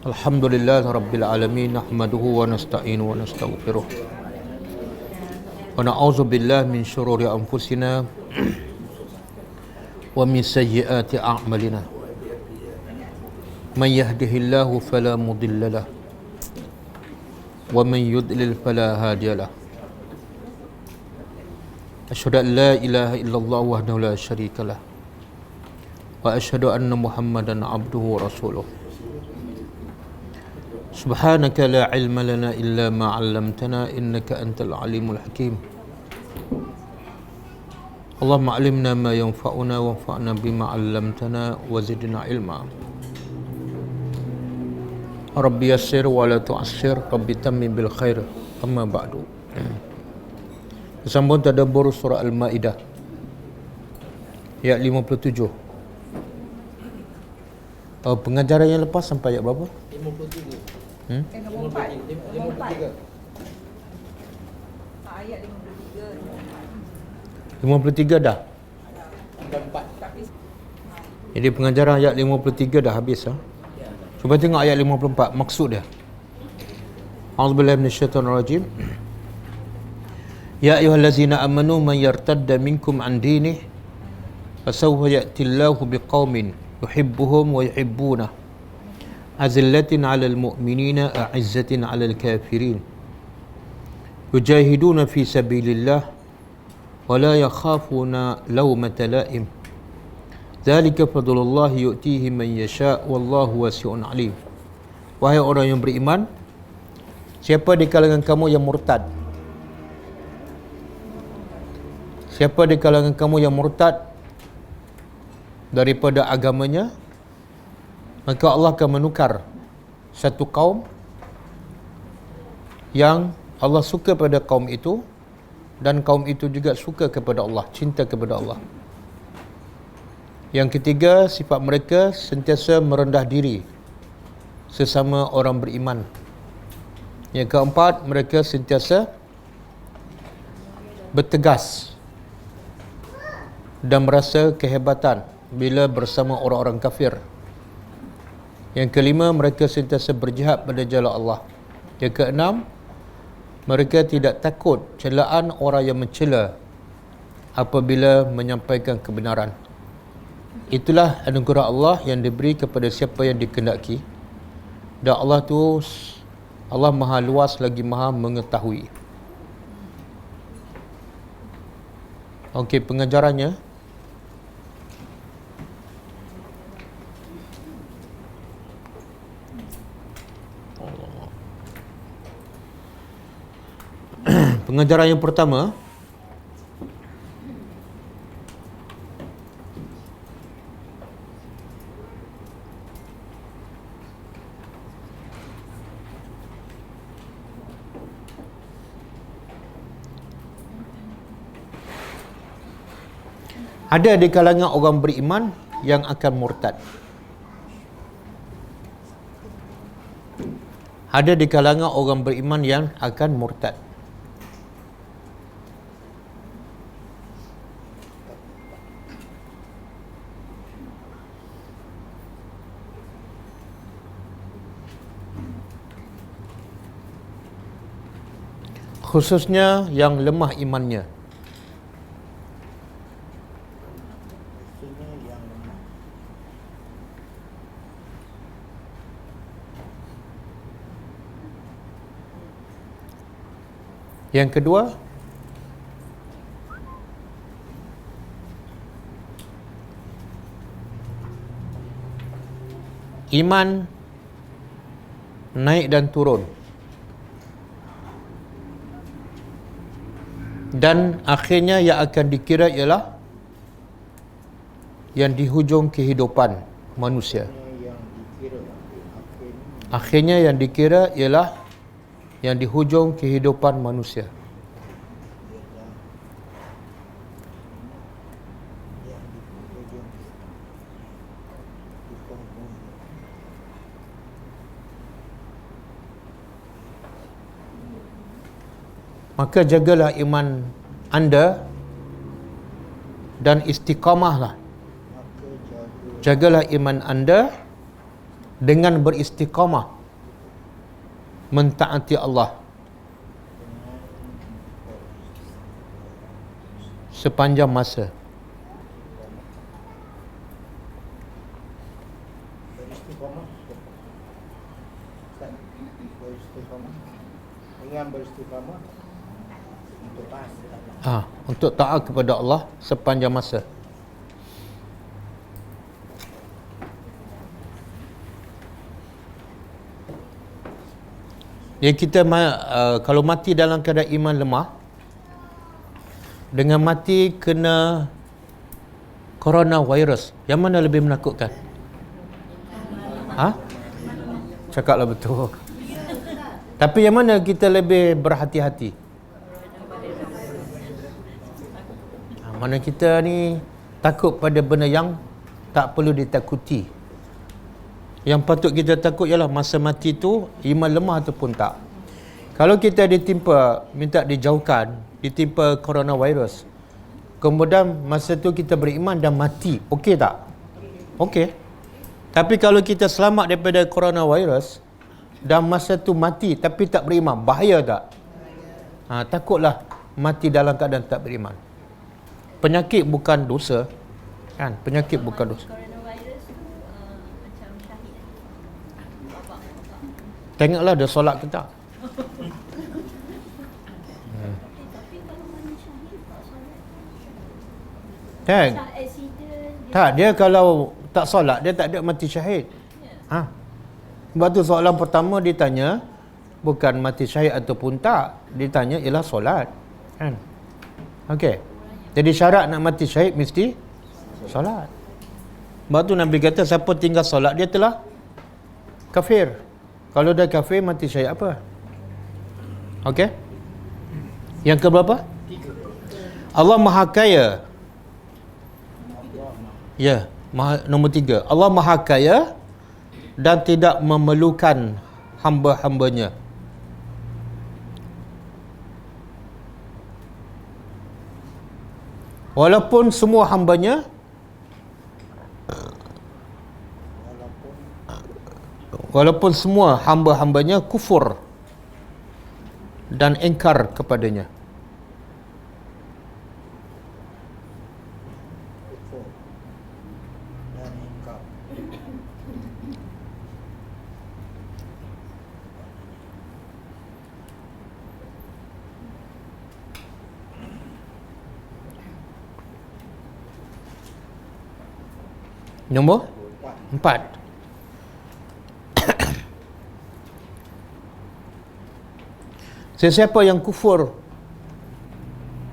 Alhamdulillah Rabbil Alamin. Nahmaduhu wa nasta'inu wa nastaghfiruh wa na'udzu billahi min syururi anfusina wa min sayyiati a'malina. Man yahdihillahu fala mudilla lahu wa man yudlil fala hadiya lahu. Asyhadu an la ilaha illallah wahdahu la syarika lah wa asyhadu anna Muhammadan abduhu wa rasuluh. Subhanaka la ilma lana illa ma 'allamtana innaka antal alimul hakim. Allahumma 'allimna ma yanfa'una wanfa'na bima 'allamtana wa zidna ilma. Rabbi yassir wa la tu'assir, Rabbi tammim bil khair. Amma ba'du. Sambung tadabbur surah Al-Maidah ayat 57. Pengajaran yang lepas sampai ayat berapa? 53. 53. Ayat 53 dah. 54. Jadi pengajaran ayat 53 dah habis ha? Cuba tengok ayat 54 maksud dia. A'udzubillahi minasyaitonir rajim. Ya ayyuhallazina amanu man yartadda minkum an dinih fasawfa ya'tillahu biqaumin yuhibbuhum wa yuhibbunah azillatin 'alal mu'minina a'izzatin 'alal kafirin yujahiduna fi sabilillah wa la yakhafuna lawmata la'im dzalika fadlullahi yu'tihi man yasha' wallahu wasi'un 'alim. Wahai orang yang beriman, siapa di kalangan kamu yang murtad, siapa di kalangan kamu yang murtad daripada agamanya, maka Allah akan menukar satu kaum yang Allah suka pada kaum itu dan kaum itu juga suka kepada Allah, cinta kepada Allah. Yang ketiga, sifat mereka sentiasa merendah diri sesama orang beriman. Yang keempat, mereka sentiasa bertegas dan merasa kehebatan bila bersama orang-orang kafir. Yang kelima, mereka sentiasa berjihad pada jalan Allah. Yang keenam, mereka tidak takut celaan orang yang mencela apabila menyampaikan kebenaran. Itulah anugerah Allah yang diberi kepada siapa yang dikehendaki. Dan Allah Maha luas lagi Maha mengetahui. Okey, pengajarannya. Pengajaran yang pertama, ada di kalangan orang beriman yang akan murtad. Ada di kalangan orang beriman yang akan murtad. Khususnya yang lemah imannya. Yang kedua, iman naik dan turun, dan akhirnya yang akan dikira ialah yang di hujung kehidupan manusia. Akhirnya yang dikira ialah yang di hujung kehidupan manusia. Maka jagalah iman anda dan istiqamahlah. Jagalah iman anda dengan beristiqamah mentaati Allah sepanjang masa. Beristiqamah. Ustaz, beristiqamah. Dengan beristiqamah untuk taat kepada Allah. Untuk taat kepada Allah sepanjang masa. Jadi kita kalau mati dalam keadaan iman lemah, dengan mati kena coronavirus, yang mana lebih menakutkan? Cakaplah betul. Tapi yang mana kita lebih berhati-hati? Mana kita ni takut pada benda yang tak perlu ditakuti. Yang patut kita takut ialah masa mati tu iman lemah ataupun tak. Kalau kita ditimpa, minta dijauhkan, ditimpa coronavirus, kemudian masa tu kita beriman dan mati, okey tak? Okey. Tapi kalau kita selamat daripada coronavirus dan masa tu mati tapi tak beriman, bahaya tak? Takutlah mati dalam keadaan tak beriman. Penyakit bukan dosa, kan? Penyakit bukan dosa. Coronavirus tu macam syahid. Tengoklah dia solat ke tak. Tapi kalau mana syahid tak solat. Tak. Macam accident. Tak, dia kalau tak solat dia tak ada mati syahid. Sebab tu soalan pertama ditanya bukan mati syahid ataupun tak, ditanya ialah solat, kan? Okey. Jadi syarat nak mati syahid mesti solat. Sebab tu Nabi kata siapa tinggal solat dia telah kafir. Kalau dah kafir mati syahid apa? Okey. Yang keberapa? Allah Maha Kaya. Ya, nombor 3. Allah Maha Kaya dan tidak memerlukan hamba-hambanya. Walaupun semua hambanya walaupun semua hamba-hambanya kufur dan engkar kepadanya. kufur dan engkau. Nombor 4. Sesiapa yang kufur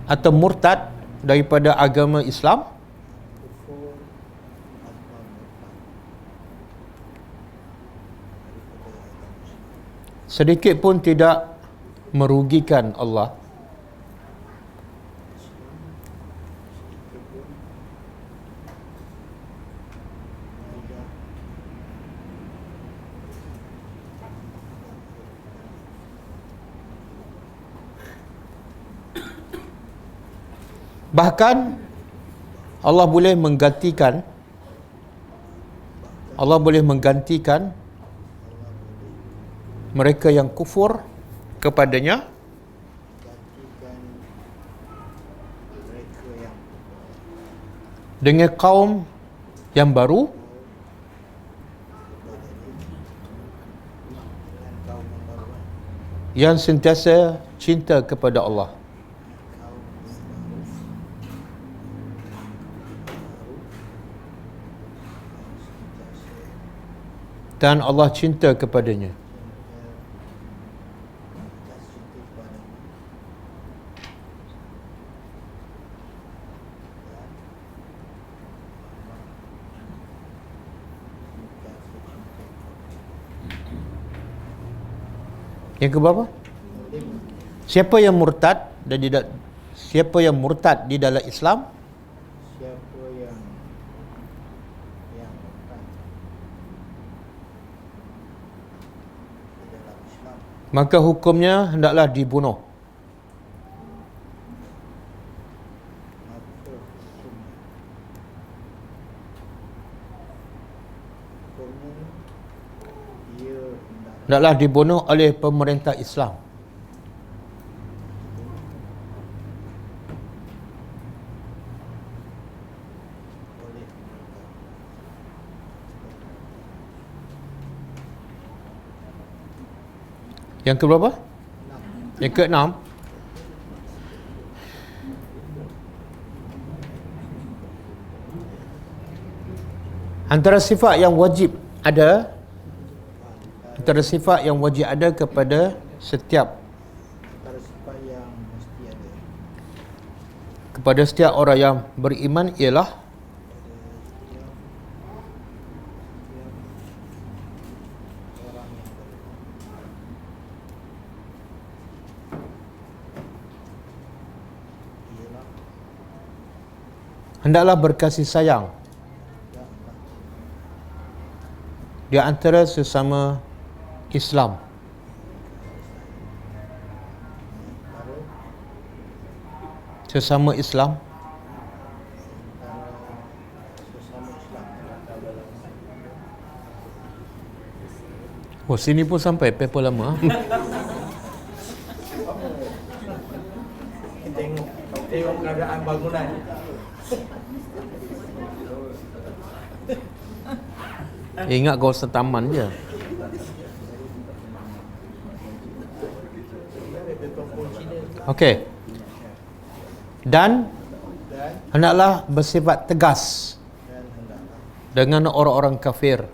atau murtad daripada agama Islam, Kufur atau murtad sedikit pun tidak merugikan Allah. Bahkan Allah boleh menggantikan mereka yang kufur kepadanya gantikan mereka yang dengan kaum yang baru dengan kaum yang baru, yang sentiasa cinta kepada Allah. kaum yang baru Dan Allah cinta kepadanya. Yang keberapa? Siapa yang murtad dan siapa yang murtad di dalam Islam, siapa yang murtad di dalam Islam, maka hukumnya hendaklah dibunuh. maka hukumnya dia hendaklah hendaklah dibunuh oleh pemerintah Islam. Boleh. Yang ke berapa? 6. Yang ke-6. Antara sifat yang wajib ada, antara sifat yang wajib ada kepada setiap, Antara sifat yang mesti ada kepada setiap orang yang beriman ialah pada setiap orang yang ialah hendaklah berkasih sayang hendaklah di antara sesama Islam, antara sesama Islam. sesama Islam. Oh, sini pun sampai paper lama. Tengok keadaan bangunan. Ingat kawasan taman je. Okey. Dan Dan hendaklah bersifat tegas hendaklah. dengan orang-orang kafir.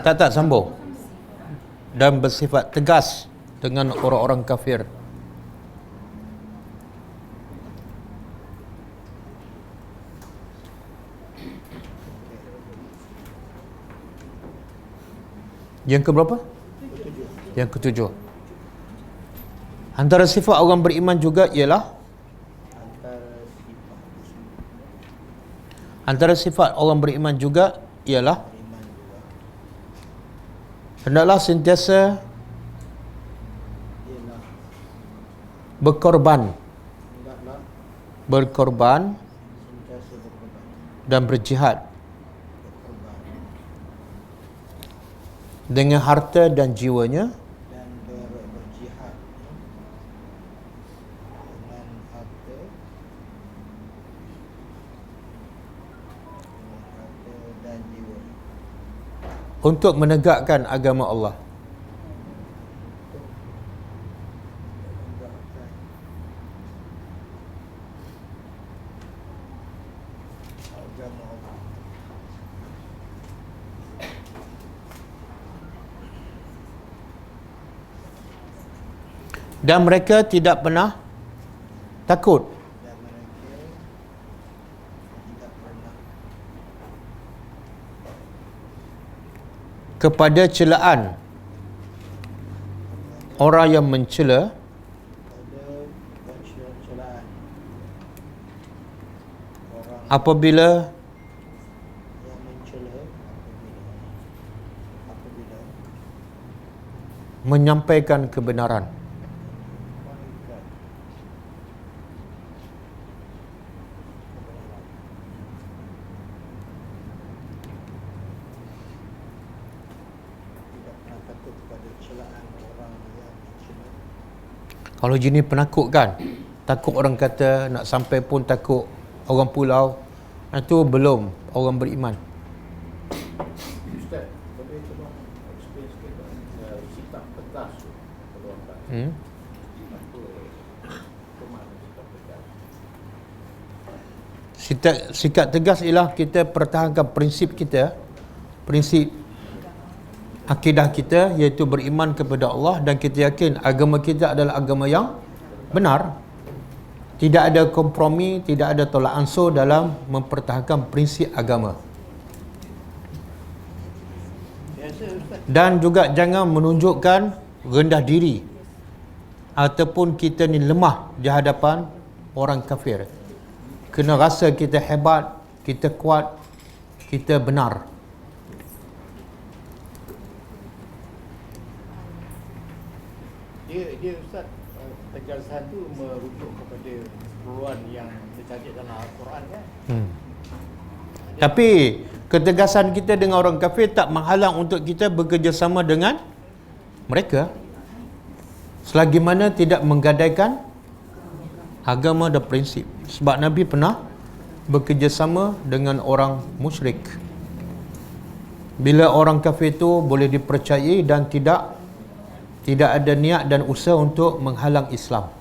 Tak sambung. Dan bersifat tegas dengan orang-orang kafir. Yang ke berapa? Yang ketujuh. Antara sifat orang beriman juga ialah, antara sifat orang beriman juga ialah Beriman juga hendaklah sentiasa ialah berkorban sentiasa berkorban dan berjihad dengan harta dan jiwanya dan berjihad dengan harta dan jiwa untuk menegakkan agama Allah. menegakkan agama Allah. Dan mereka tidak pernah takut Dan mereka tidak pernah kepada celaan orang yang mencela pada pencelaan orang apabila yang mencela apabila menyampaikan kebenaran. menyampaikan tidak pernah takut pada celaan orang yang mencela. Kalau jenis penakut kan, takut orang kata, nak sampai pun takut orang pulau, itu belum orang beriman. Ustaz, boleh tolong explain sikit sikap tegas tu kalau orang tak apa makna sikap tegas? Sikap tegas ialah kita pertahankan prinsip kita, prinsip akidah kita, iaitu beriman kepada Allah dan kita yakin agama kita adalah agama yang benar. Tidak ada kompromi, tidak ada tolak ansur dalam mempertahankan prinsip agama. Dan juga jangan menunjukkan rendah diri ataupun kita ni lemah di hadapan orang kafir. Kena rasa kita hebat, kita kuat, kita benar. Dia Ustaz, tegasan tu merujuk kepada keperluan yang tercantik dalam Al-Quran kan? Tapi ketegasan kita dengan orang kafir tak menghalang untuk kita bekerjasama dengan mereka, selagi mana tidak menggadaikan agama dan prinsip. Sebab Nabi pernah bekerjasama dengan orang musyrik. Bila orang kafir itu boleh dipercayai dan tidak ada niat dan usaha untuk menghalang Islam.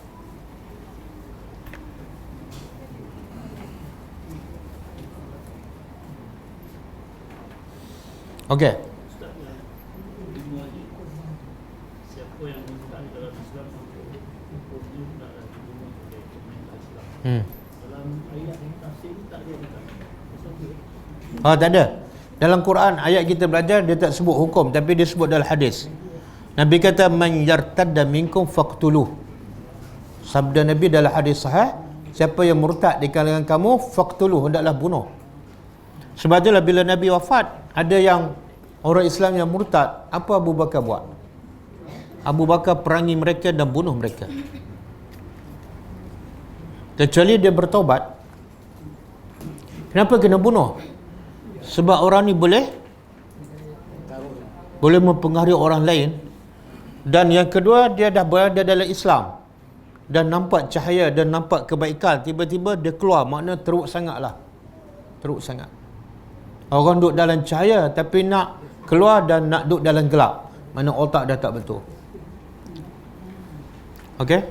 Okey. Siapa yang minta dalam Islam untuk hukumnya hendaklah dibunuh oleh pemerintah Islam. Dalam ayat tafsir ni tak dia kata. Tak ada. Dalam Quran ayat kita belajar dia tak sebut hukum, tapi dia sebut dalam hadis. Nabi kata man yartadda minkum faqtuluh. Sabda Nabi dalam hadis sahih, siapa yang murtad di kalangan kamu faqtuluh, hendaklah bunuh. Sebab itulah bila Nabi wafat, ada yang orang Islam yang murtad, apa Abu Bakar buat? Abu Bakar perangi mereka dan bunuh mereka. Kecuali dia bertaubat. Kenapa kena bunuh? Sebab orang ni boleh mempengaruhi orang lain. Dan yang kedua, dia dah berada dalam Islam dan nampak cahaya dan nampak kebaikan, tiba-tiba dia keluar, makna teruk sangatlah. Teruk sangat. Orang duduk dalam cahaya tapi nak keluar dan nak duduk dalam gelap, mana otak dah tak betul. Okey?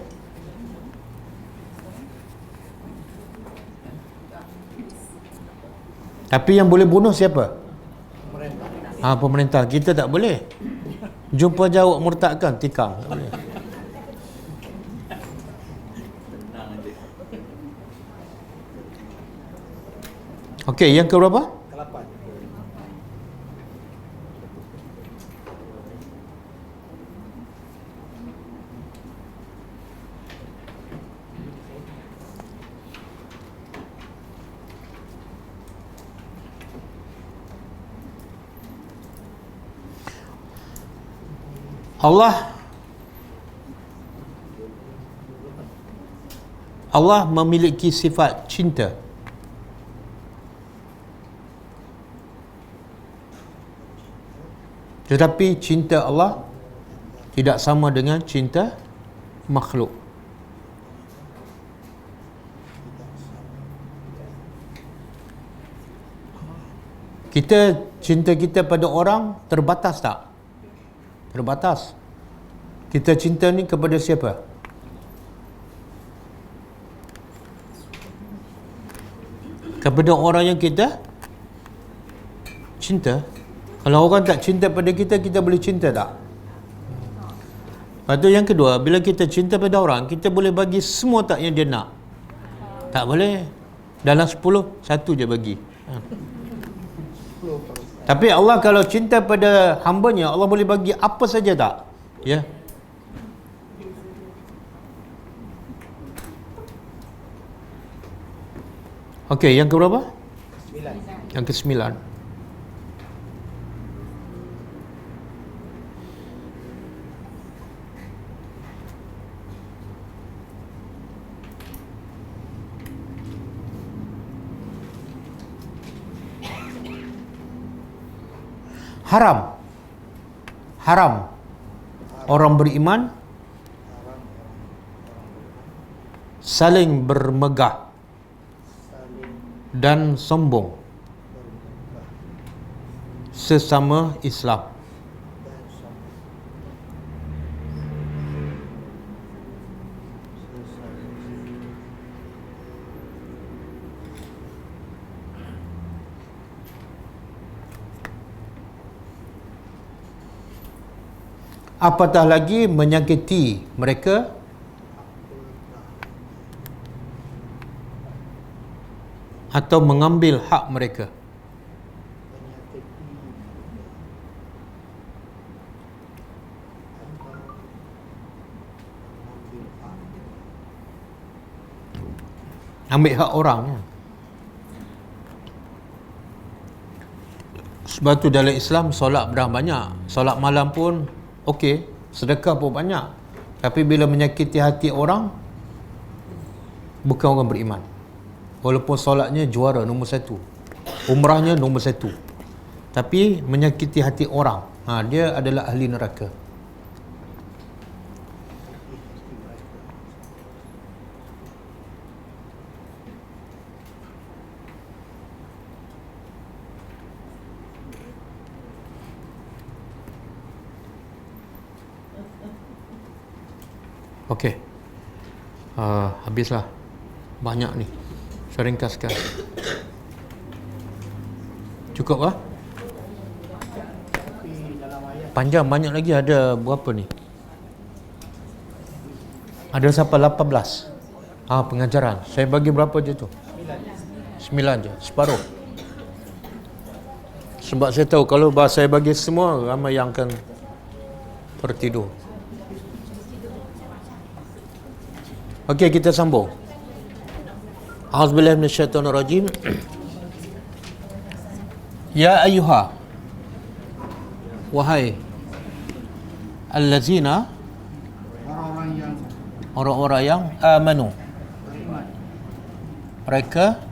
Tapi yang boleh bunuh siapa? Pemerintah. Kita tak boleh. Jumpa jauh murtadkan, tikam. Tak boleh. Okey, yang ke berapa? Ke-8. Allah memiliki sifat cinta. Tetapi cinta Allah tidak sama dengan cinta makhluk. Cinta kita pada orang terbatas tak? Terbatas. Kita cinta ni kepada siapa? Kepada orang yang kita cinta. Kalau orang tak cinta pada kita, kita boleh cinta tak? Lepas tu yang kedua, bila kita cinta pada orang, kita boleh bagi semua tak yang dia nak? Tak boleh. Dalam 10, satu je bagi. Tapi Allah kalau cinta pada hamba-Nya, Allah boleh bagi apa saja tak? Ya. Okey, yang ke berapa? 9. Yang ke-9. Haram orang beriman saling bermegah dan sombong sesama Islam. Apatah lagi menyakiti mereka atau mengambil hak mereka. Ambil hak orang. Sebab tu dalam Islam solat berapa banyak. Solat malam pun okey, sedekah pun banyak. Tapi bila menyakiti hati orang, bukan orang beriman. Walaupun solatnya juara nombor 1. Umrahnya nombor 1. Tapi menyakiti hati orang, dia adalah ahli neraka. Okey. Habislah. Banyak ni. Saya ringkaskan. Cukup lah? Panjang, banyak lagi. Ada berapa ni? Ada sampai 18. Pengajaran. Saya bagi berapa je tu? 9 je. Separuh. Sebab saya tahu kalau saya bagi semua, ramai yang akan tertidur. Okey, kita sambung. A'udzubillahi minasyaitonirrajim. Ya ayyuha, wahai allazina, orang-orang yang amanu, mereka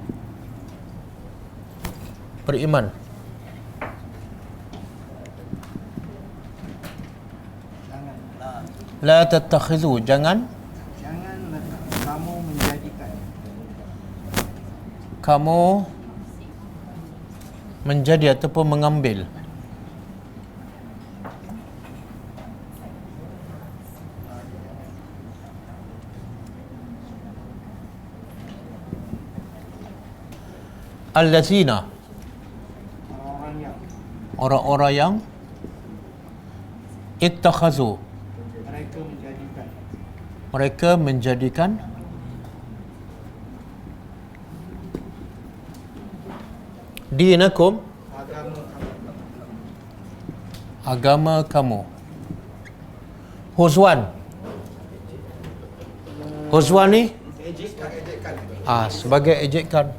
beriman. La tattakhizu, janganlah kamu menjadi ataupun mengambil allazina, orang-orang yang ittakhazu, mereka menjadikan dinakum, agama kamu, huzwan. Huzwan ni sebagai ejekan.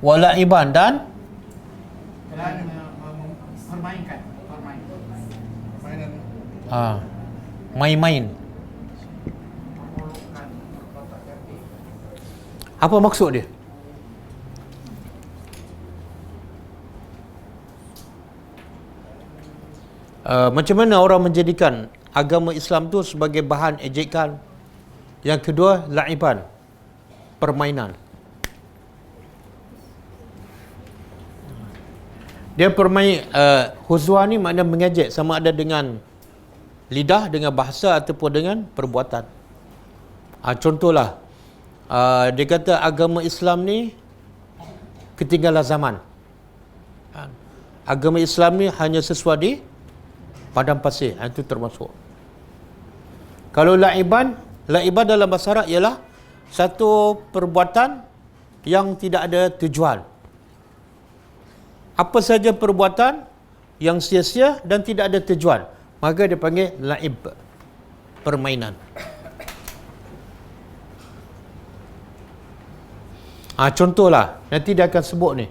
Walaiban, dan main-main. Apa maksud dia? Macam mana orang menjadikan agama Islam tu sebagai bahan ejekan? Yang kedua, laiban, permainan. Dia permain, huzwa ni makna mengejek, sama ada dengan lidah, dengan bahasa ataupun dengan perbuatan. Contohlah, dia kata agama Islam ni ketinggalan zaman. Agama Islam ni hanya sesuai di padang pasir. Itu termasuk. Kalau laiban dalam bahasa Arab ialah satu perbuatan yang tidak ada tujuan. Apa saja perbuatan yang sia-sia dan tidak ada tujuan, maka dia panggil laib, permainan. Contohlah, nanti dia akan sebut ni.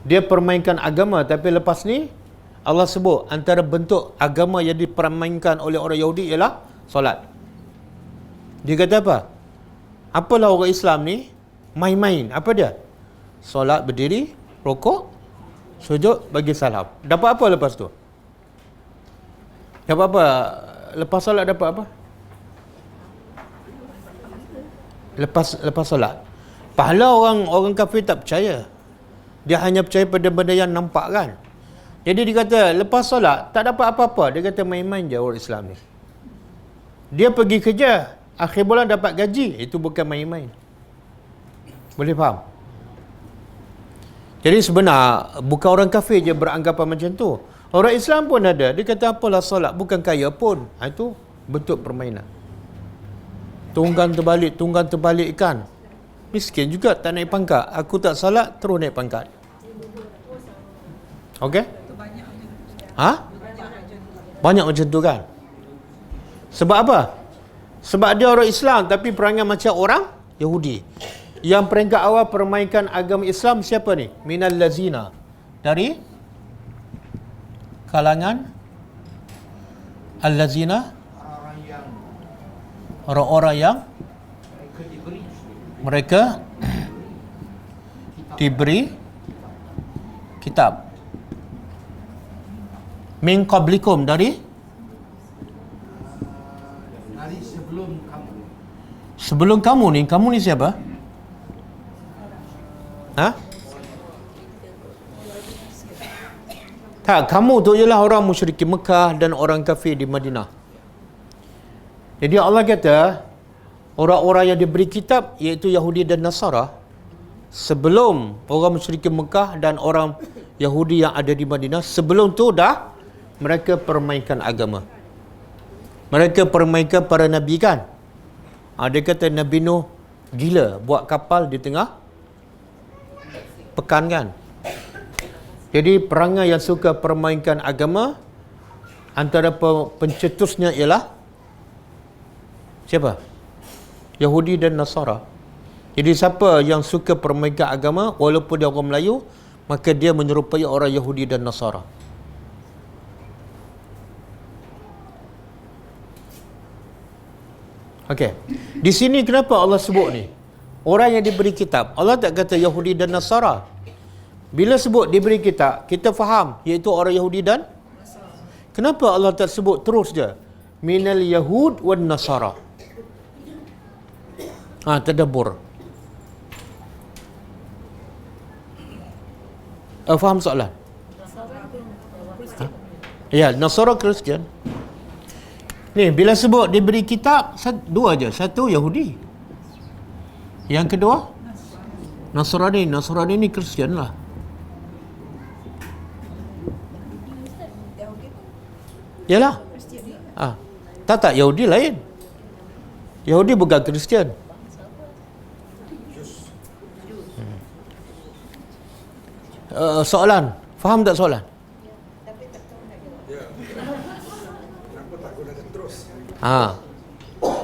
Dia permainkan agama, tapi lepas ni Allah sebut antara bentuk agama yang dipermainkan oleh orang Yahudi ialah solat. Dia kata apa? Apalah orang Islam ni main-main. Apa dia? Solat berdiri, rokok, sujud, bagi salam. Dapat apa lepas tu? Dapat apa? Lepas solat dapat apa? Lepas solat, pahala orang kafir tak percaya. Dia hanya percaya pada benda yang nampak kan. Jadi dia kata lepas solat tak dapat apa-apa. Dia kata main-main je orang Islam ni. Dia pergi kerja, akhir bulan dapat gaji. Itu bukan main-main. Boleh faham? Jadi sebenar bukan orang kafir je beranggapan macam tu. Orang Islam pun ada. Dia kata apalah solat, bukan kaya pun. Itu bentuk permainan. Tunggang terbalikkan. Miskin juga tak naik pangkat. Aku tak salat, terus naik pangkat. Okey? Banyak macam tu kan? Sebab apa? Sebab dia orang Islam tapi perangai macam orang Yahudi. Yang peringkat awal permainkan agama Islam siapa ni? Minal lazina. Dari kalangan al-lazina, orang-orang yang mereka diberi kitab. Min qablikum, dari Hari sebelum kamu. sebelum kamu ni siapa? Ha? Tak, kamu tu ialah orang musyrikin Mekah dan orang kafir di Madinah. Jadi Allah kata, orang-orang yang diberi kitab, iaitu Yahudi dan Nasara, sebelum orang musyrikin Mekah dan orang Yahudi yang ada di Madinah, sebelum tu dah mereka permainkan agama. Mereka permainkan para Nabi kan. Dia kata Nabi Nuh gila buat kapal di tengah pekan kan. Jadi perangai yang suka permainkan agama, antara pencetusnya ialah siapa? Yahudi dan Nasara. Jadi siapa yang suka permainkan agama, walaupun dia orang Melayu, maka dia menyerupai orang Yahudi dan Nasara. Okey. Di sini kenapa Allah sebut ni? Orang yang diberi kitab. Allah tak kata Yahudi dan Nasara. Bila sebut diberi kitab, kita faham, iaitu orang Yahudi dan Nasara. Kenapa Allah tak sebut terus je? Minal Yahud wan Nasara. Tadabbur. Faham soalan? Ya, Nasara Kristian. Ni, bila sebut diberi kitab, dua je. Satu, Yahudi. Yang kedua, Nasrani. Nasrani ni Kristian lah. Yalah. Tak, Yahudi lain. Yahudi bukan Kristian. Soalan. Faham tak soalan?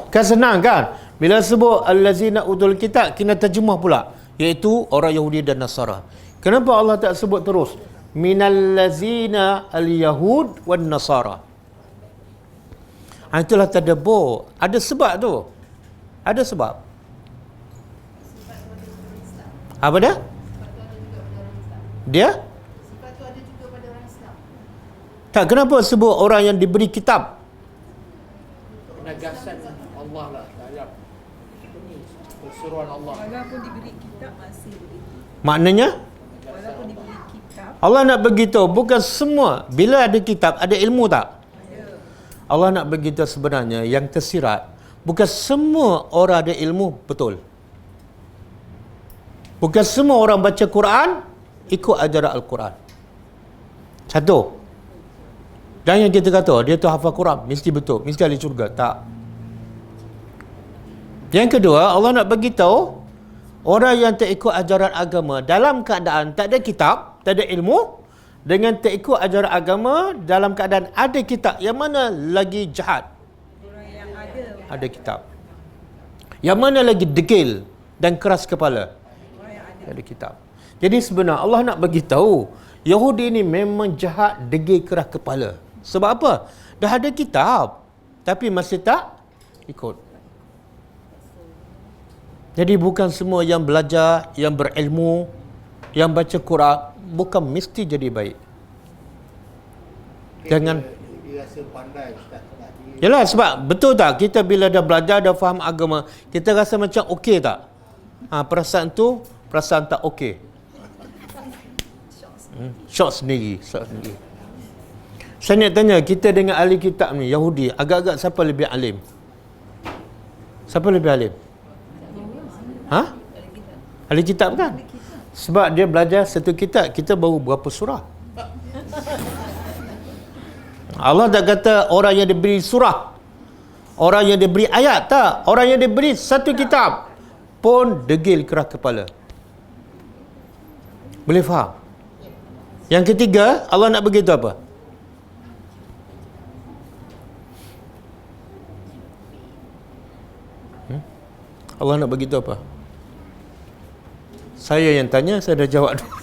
Kan senang kan? Bila sebut allazina utul kitab, kena terjemah pula, iaitu orang Yahudi dan Nasara. Kenapa Allah tak sebut terus minal lazina al-yahud wan nasara? Itulah tadabbur. Ada sebab tu. Ada sebab. Apa dia? Dia? Tak, kenapa sebut orang yang diberi kitab? Penegasan Allah lah dalam persuruhan Allah. Walaupun diberi kitab masih begitu. Maknanya? Walaupun diberi kitab. Allah nak beritahu, bukan semua. Bila ada kitab, ada ilmu tak? Allah nak beritahu sebenarnya yang tersirat, bukan semua orang ada ilmu betul. Bukan semua orang baca Quran ikut ajaran Al-Quran. Satu. Dan yang kita kata dia tu hafal Quran mesti betul, mesti ahli syurga. Tak. Yang kedua, Allah nak beritahu orang yang tak ikut ajaran agama dalam keadaan tak ada kitab, tak ada ilmu, dengan tak ikut ajaran agama dalam keadaan ada kitab, yang mana lagi jahat? Orang yang ada kitab. Yang mana lagi degil dan keras kepala? Orang yang ada kitab. Jadi sebenarnya Allah nak bagi tahu Yahudi ni memang jahat, degil, keras kepala. Sebab apa? Dah ada kitab tapi masih tak ikut. Jadi bukan semua yang belajar, yang berilmu, yang baca Quran bukan mesti jadi baik. Jangan dia rasa pandai Ustaz. Yalah, sebab betul tak, kita bila dah belajar, dah faham agama, kita rasa macam okey tak? Perasaan tu perasaan tak okey. Syok sendiri. Saya nak tanya, kita dengan ahli kitab ni, Yahudi, agak-agak siapa lebih alim? Siapa lebih alim? Ahli kitab kan? Sebab dia belajar satu kitab, kita baru berapa surah. Allah tak kata orang yang diberi surah, orang yang diberi ayat, tak. Orang yang diberi satu kitab pun degil keras kepala. Boleh faham? Yang ketiga, Allah nak beritahu apa? Allah nak beritahu apa? Saya yang tanya, saya dah jawab dulu.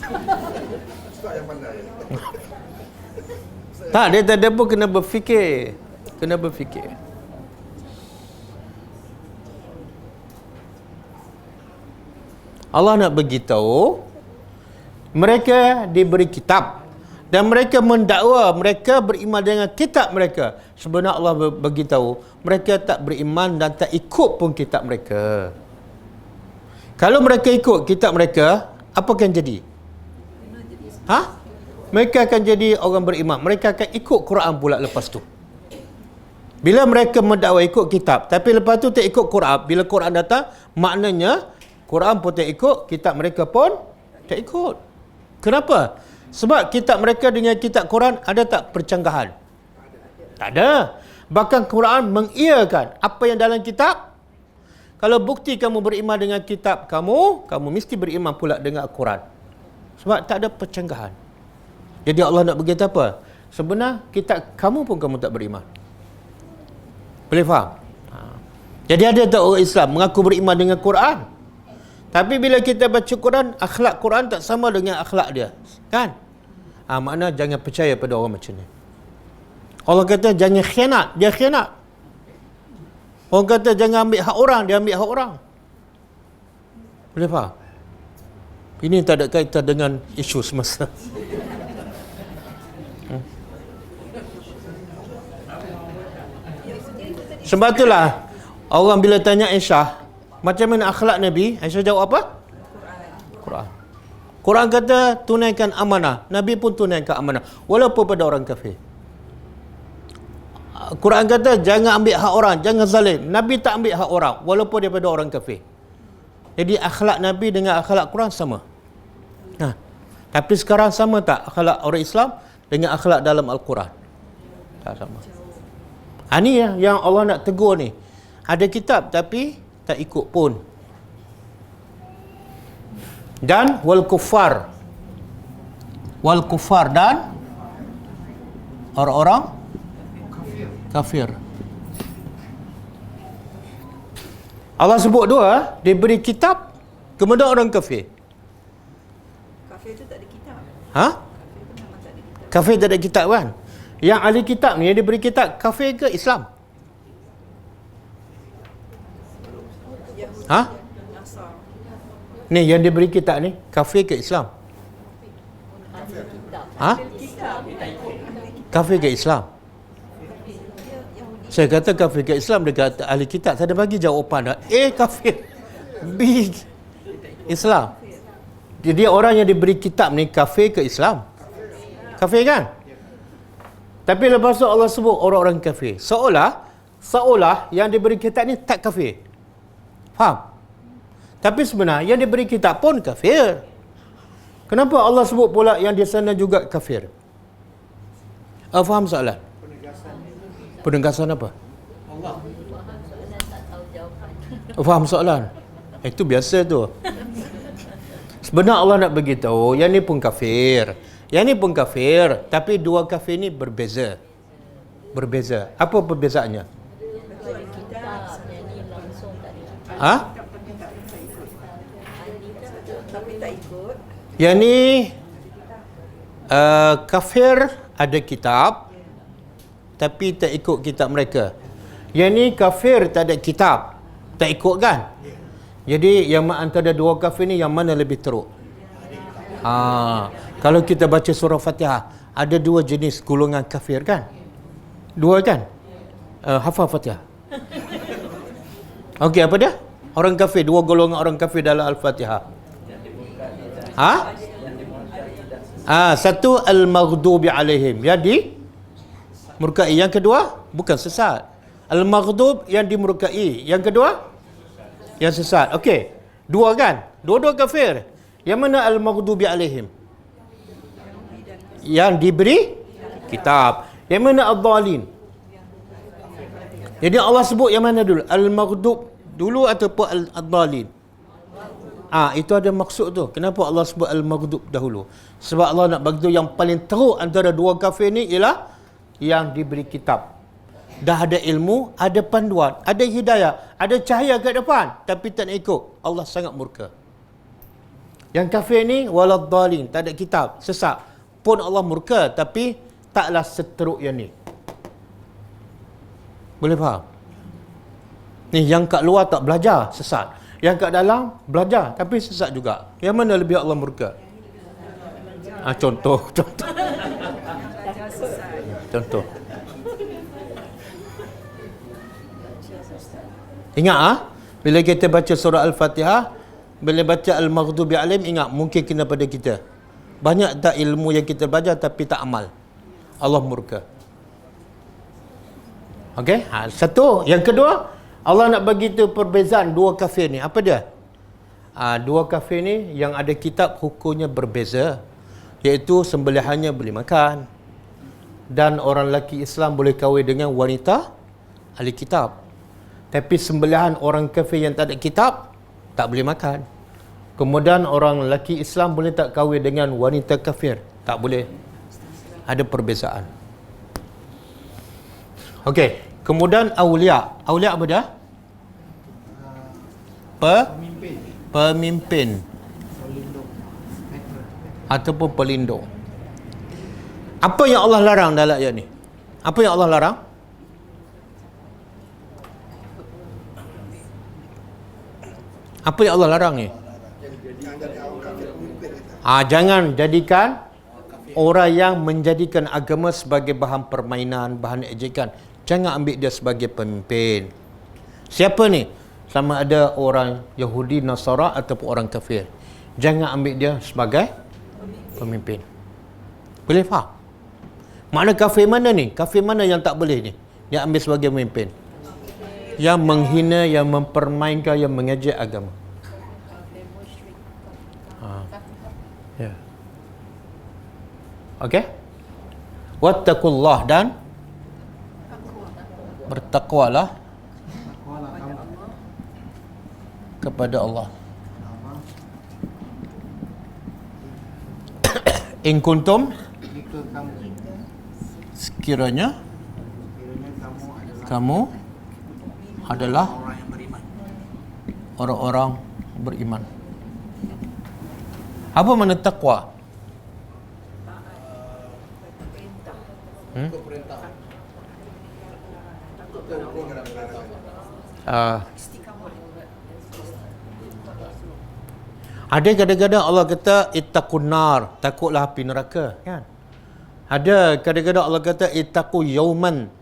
Tak, dia tak ada pun kena berfikir. Kena berfikir. Allah nak beritahu mereka diberi kitab dan mereka mendakwa mereka beriman dengan kitab mereka. Sebenarnya Allah beritahu mereka tak beriman dan tak ikut pun kitab mereka. Kalau mereka ikut kitab mereka, apa akan jadi? Mereka akan jadi orang beriman. Mereka akan ikut Quran pula lepas tu. Bila mereka mendakwa ikut kitab, tapi lepas tu tak ikut Quran, bila Quran datang, maknanya Quran pun tak ikut, kitab mereka pun tak ikut. Kenapa? Sebab kitab mereka dengan kitab Quran ada tak percanggahan? Tak ada. Bahkan Quran mengiyakan apa yang dalam kitab. Kalau bukti kamu beriman dengan kitab kamu mesti beriman pula dengan Al-Quran. Sebab tak ada percanggahan. Jadi Allah nak berkata apa? Sebenarnya kitab kamu pun kamu tak beriman. Boleh faham? Jadi ada tak orang Islam mengaku beriman dengan Quran, tapi bila kita baca Quran, akhlak Quran tak sama dengan akhlak dia. Kan? Makna jangan percaya pada orang macam ni. Allah kata jangan khianat, dia khianat. Orang kata jangan ambil hak orang, dia ambil hak orang. Boleh faham? Ini tak ada kaitan dengan isu semasa. Sebab itulah orang bila tanya Aisyah, macam mana akhlak Nabi? Aisyah jawab apa? Quran. Quran kata tunaikan amanah. Nabi pun tunaikan amanah. Walaupun pada orang kafir. Quran kata jangan ambil hak orang, jangan zalim. Nabi tak ambil hak orang walaupun daripada orang kafir. Jadi akhlak Nabi dengan akhlak Quran sama. Tapi sekarang sama tak akhlak orang Islam dengan akhlak dalam Al-Quran? Tak sama. Ini yang Allah nak tegur ni. Ada kitab tapi tak ikut pun. Dan wal kuffar dan orang-orang kafir. Allah sebut dua, diberi kitab kemudian orang kafir. Kafir tu tak ada kitab. Kafir tu memang tak ada kitab. Kafir tak ada kitab kan? Yang ahli kitab ni yang diberi kitab kafir ke Islam? Yahudi, Nasar. Ni yang diberi kitab ni kafir ke Islam? Kafir ke Islam? Saya kata kafir ke Islam, dia kata ahli kitab. Saya dah bagi jawapan dah. A kafir, B Islam. Jadi orang yang diberi kitab ni kafir ke Islam? Kafir kan? Tapi lepas tu Allah sebut orang-orang kafir. Seolah yang diberi kitab ni tak kafir. Faham? Tapi sebenarnya yang diberi kitab pun kafir. Kenapa Allah sebut pula yang di sana juga kafir? Faham soalan? Penegasan apa? Faham soalan? Itu biasa tu. Sebenarnya Allah nak beritahu yang ni pun kafir. Yang ni pun kafir, tapi dua kafir ni berbeza. Berbeza. Apa perbezaannya? Tapi tak ikut. Yang ni kafir ada kitab, tapi tak ikut kitab mereka. Yang ni kafir tak ada kitab, tak ikut kan? Jadi yang antara dua kafir ni yang mana lebih teruk? Kalau kita baca surah Fatihah, ada dua jenis golongan kafir kan? Dua kan? Hafal Fatihah. Okey, apa dia? Orang kafir, dua golongan orang kafir dalam Al-Fatihah. Satu al-maghdubi alaihim, yang dimurkai. Yang kedua bukan sesat. Al-maghdub yang dimurkai. Yang kedua yang sesat. Okey, dua kan? Dua-dua kafir. Yang mana al-maghdubi alaihim? Yang diberi kitab. Yang mana ad-dhalin? Jadi Allah sebut yang mana dulu? Al-maghdub dulu ataupun ad-dhalin? Itu ada maksud tu. Kenapa Allah sebut al-maghdub dahulu? Sebab Allah nak bagi yang paling teruk antara dua kafir ni ialah yang diberi kitab. Dah ada ilmu, ada panduan, ada hidayah, ada cahaya ke depan, tapi tak nak ikut. Allah sangat murka. Yang kafir ni waladhdallin, tak ada kitab, sesat. Pun Allah murka, tapi taklah seteruk yang ni. Boleh faham? Ni yang kat luar tak belajar, sesat. Yang kat dalam belajar tapi sesat juga. Yang mana lebih Allah murka? Contoh. Contoh. Ingat bila kita baca surah Al-Fatihah, bila baca Al-Maghdubi Alaihim, ingat mungkin kena pada kita. Banyak tak ilmu yang kita belajar tapi tak amal. Allah murka. Okey? Satu. Yang kedua, Allah nak bagi tu perbezaan dua kafir ni. Apa dia? Dua kafir ni yang ada kitab hukumnya berbeza. Iaitu sembelihannya boleh makan. Dan orang lelaki Islam boleh kahwin dengan wanita ahli kitab. Tapi sembelihan orang kafir yang tak ada kitab, tak boleh makan. Kemudian orang lelaki Islam boleh tak kahwin dengan wanita kafir? Tak boleh. Ada perbezaan. Okey. Kemudian awliya. Awliya apa dia? Pemimpin. Ataupun pelindung. Apa yang Allah larang dalam ayat ni? Apa yang Allah larang? Apa yang Allah larang ni? Jangan jadikan orang yang menjadikan agama sebagai bahan permainan, bahan ejekan. Jangan ambil dia sebagai pemimpin. Siapa ni? Sama ada orang Yahudi, Nasara ataupun orang kafir. Jangan ambil dia sebagai pemimpin. Boleh faham? Makna kafir mana ni? Kafir mana yang tak boleh ni? Dia ambil sebagai pemimpin. Yang menghina, yang mempermainkan, yang mengejek agama. Ya. Okey? Wattaqullah, dan bertakwalah kepada Allah. In kuntum, Jika sekiranya kamu adalah orang yang beriman. orang-orang beriman. Apa makna takwa? Ada kadang-kadang Allah kata ittaqun nar, takutlah api neraka, kan? Ada kadang-kadang Allah kata ittaqu yauman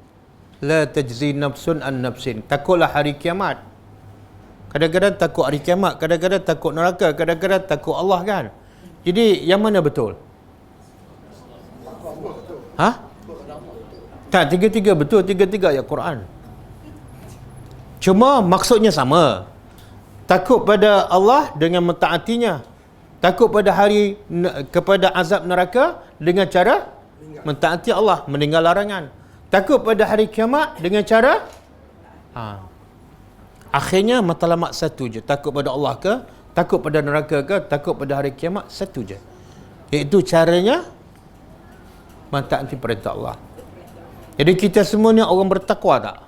la tajzi nafsun an nafsin, takutlah hari kiamat. Kadang-kadang takut hari kiamat, kadang-kadang takut neraka, kadang-kadang takut Allah, kan? Jadi yang mana betul? Tak, tiga-tiga betul, tiga-tiga ayat Quran. Cuma maksudnya sama. Takut pada Allah dengan mentaatinya. Takut pada kepada azab neraka dengan cara mentaati Allah, meninggal larangan. Takut pada hari kiamat dengan cara akhirnya matlamat satu je. Takut pada Allah ke, takut pada neraka ke, takut pada hari kiamat, satu je. Iaitu caranya mentaati perintah Allah. Jadi kita semua ni orang bertakwa tak?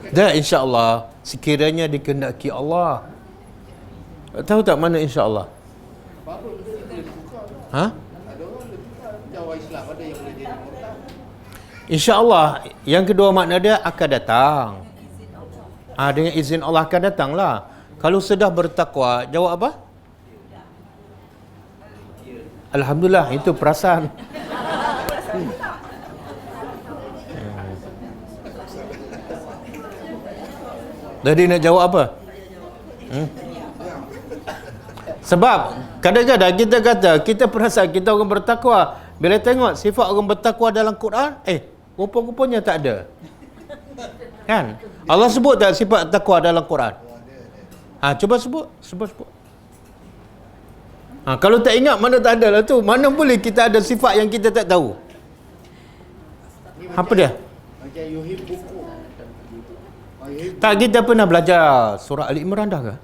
Dah, insya-Allah, sekiranya dikehendaki Allah. Tahu tak mana insya-Allah? Insya-Allah, yang kedua makna dia akan datang. Dengan izin Allah akan datanglah. Kalau sudah bertakwa, jawab apa? Alhamdulillah, itu perasaan. Jadi nak jawab apa? Sebab kadang-kadang kita kata kita perasaan kita orang bertakwa, bila tengok sifat orang bertakwa dalam Quran, rupa-rupanya tak ada. Kan? Allah sebut tak sifat takwa dalam Quran? Cuba sebut. Kalau tak ingat, mana tak ada lah tu. Mana boleh kita ada sifat yang kita tak tahu? Apa dia? Macam yuhib buku. Tak, kita pernah belajar surah Ali Imran dah ke?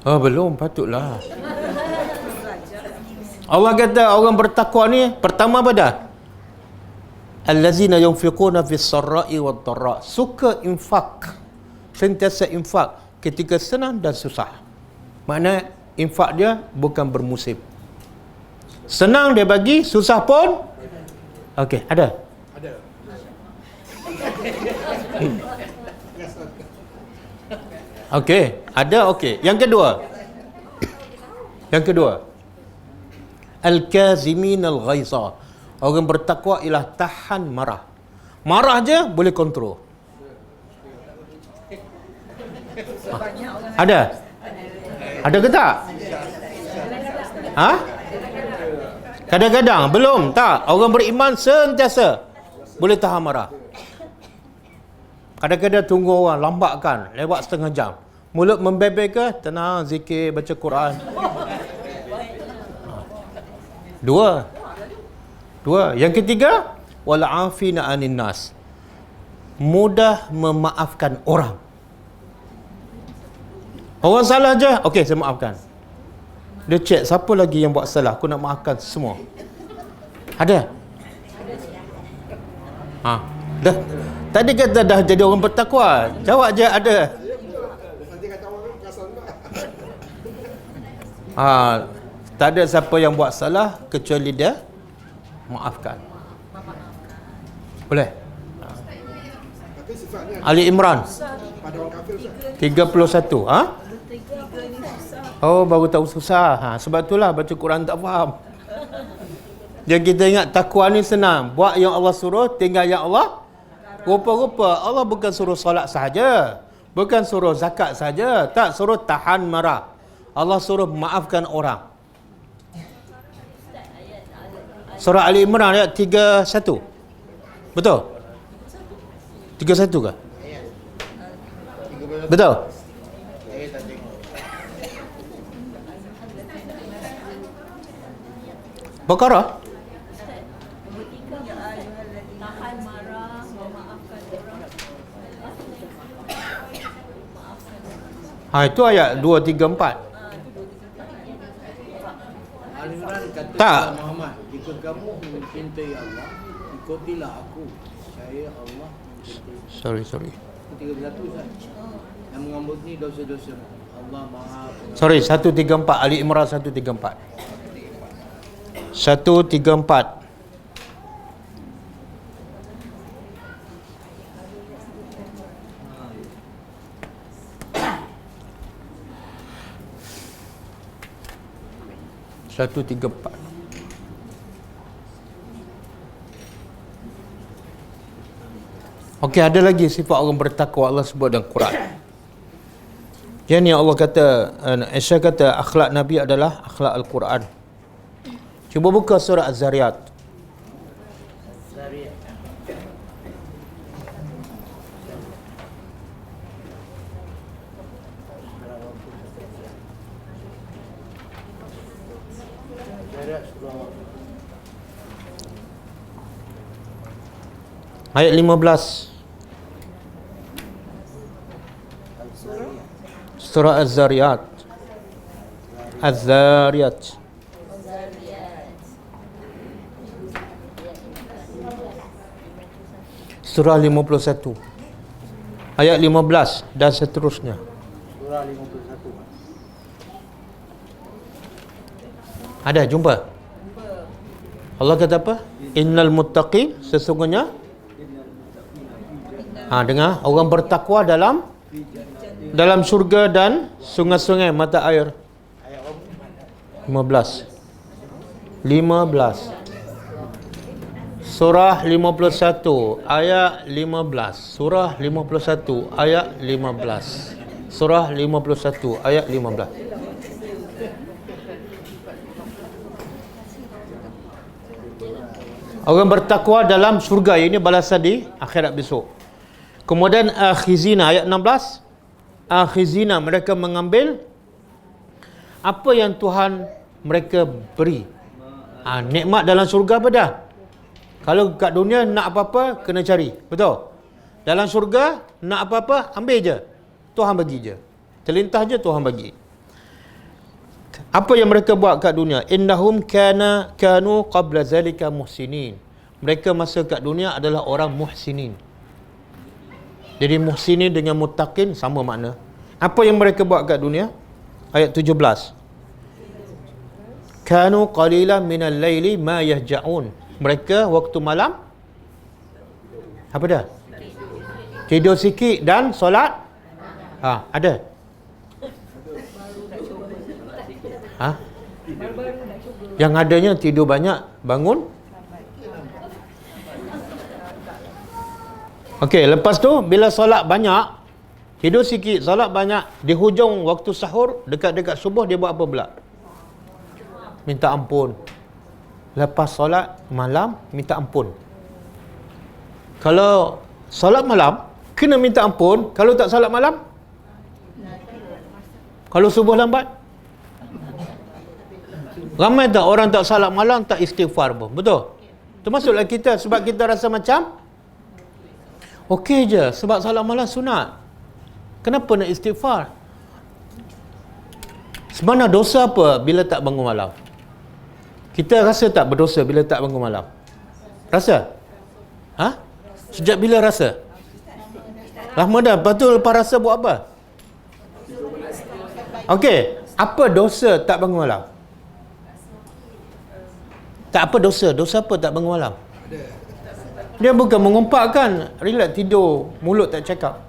Belum, patutlah. Allah kata orang bertakwa ni pertama apa dah? Allazina yunfiquna fis sarra'i wad dharra. Suka infak. Sentiasa infak ketika senang dan susah. Makna infak dia bukan bermusim. Senang dia bagi, susah pun. Okey, ada. Okey, ada okey. Yang kedua. Al-kazimin al-ghaiza. Orang bertakwa ialah tahan marah. Marah je boleh kontrol. Ada? Ada ke tak? Ha? Kadang-kadang belum, tak. Orang beriman sentiasa boleh tahan marah. Kadang-kadang tunggu orang lambatkan lewat setengah jam. Mulut membebel ke? Tenang, zikir, baca Quran. Dua. Yang ketiga, wal afina anin nas. Mudah memaafkan orang. Orang salah je, okey saya maafkan. Dia cek siapa lagi yang buat salah, aku nak maafkan semua. Ada? Dah. Tadi kata dah jadi orang bertakwa. Jawab je ada. Tak ada siapa yang buat salah kecuali dia maafkan. Boleh? Tapi sifatnya Ali Imran pada orang kafir Ustaz. 31. Oh, baru tahu susah. Sebab itulah baca Quran tak faham. Jadi kita ingat takwa ni senang. Buat yang Allah suruh, tinggal yang Allah. Rupa-rupa Allah bukan suruh solat sahaja, bukan suruh zakat saja, tak, suruh tahan marah. Allah suruh maafkan orang. Surah Ali Imran ayat 31. Betul? 31 ke? Betul? Baqarah? Tahan marah, memaafkan orang. Itu ayat 2, 3, 4. Al-Imran kata Tak. kepada Muhammad, jika kamu mencintai Allah, ikutilah aku. Saya Allah mencintai. Sorry. 31 Ustaz. Yang mengampuni dosa-dosa. Allah Maha Sorry, 134. Ali Imran 134. 134. Satu, tiga, empat. Okey, ada lagi sifat orang bertakwa Allah sebut dalam Quran. Yang ni Allah kata, Aisyah kata akhlak Nabi adalah akhlak Al-Quran. Cuba buka surah Az-Zariyat. Ayat 15. Surah Az-Zariyat. Az-Zariyat. Surah 51. Ayat 15 dan seterusnya. Surah 51. Ada jumpa? Allah kata apa? Innal muttaqin, sesungguhnya dengar, orang bertakwa dalam syurga dan sungai-sungai mata air. 15. Surah 51 ayat 15. Surah 51 ayat 15. Surah 51 ayat 15. Orang bertakwa dalam syurga, ini balasan di akhirat besok. Kemudian akhizina ayat 16. Akhizina, mereka mengambil apa yang Tuhan mereka beri. Nikmat dalam syurga apa dah? Kalau kat dunia nak apa-apa kena cari, betul? Dalam syurga nak apa-apa ambil je, Tuhan bagi je. Terlintas je Tuhan bagi. Apa yang mereka buat kat dunia? Innahum kanu qabla zalika muhsinin. Mereka masa kat dunia adalah orang muhsinin. Jadi muhsinin dengan muttaqin sama makna. Apa yang mereka buat kat dunia? Ayat 17. Kanu qalilan minal laili ma yahja'un. Mereka waktu malam apa dah? Tidur sikit dan solat ada. Yang adanya tidur banyak, bangun. Okey, lepas tu bila solat banyak, tidur sikit, solat banyak, di hujung waktu sahur, dekat-dekat subuh dia buat apa pula? Minta ampun. Lepas solat malam minta ampun. Kalau solat malam kena minta ampun, kalau tak solat malam, kalau subuh lambat, ramai tak orang tak solat malam tak istighfar pun, betul? Termasuklah kita, sebab kita rasa macam okey je, sebab solat malam sunat. Kenapa nak istighfar? Sebenarnya dosa apa bila tak bangun malam? Kita rasa tak berdosa bila tak bangun malam? Rasa? Sejak bila rasa? Lama dah. Lepas tu lepas rasa buat apa? Okey, apa dosa tak bangun malam? Tak apa dosa. Dosa apa tak bangun malam? Dia bukan mengumpatkan, relax tidur, mulut tak cakap.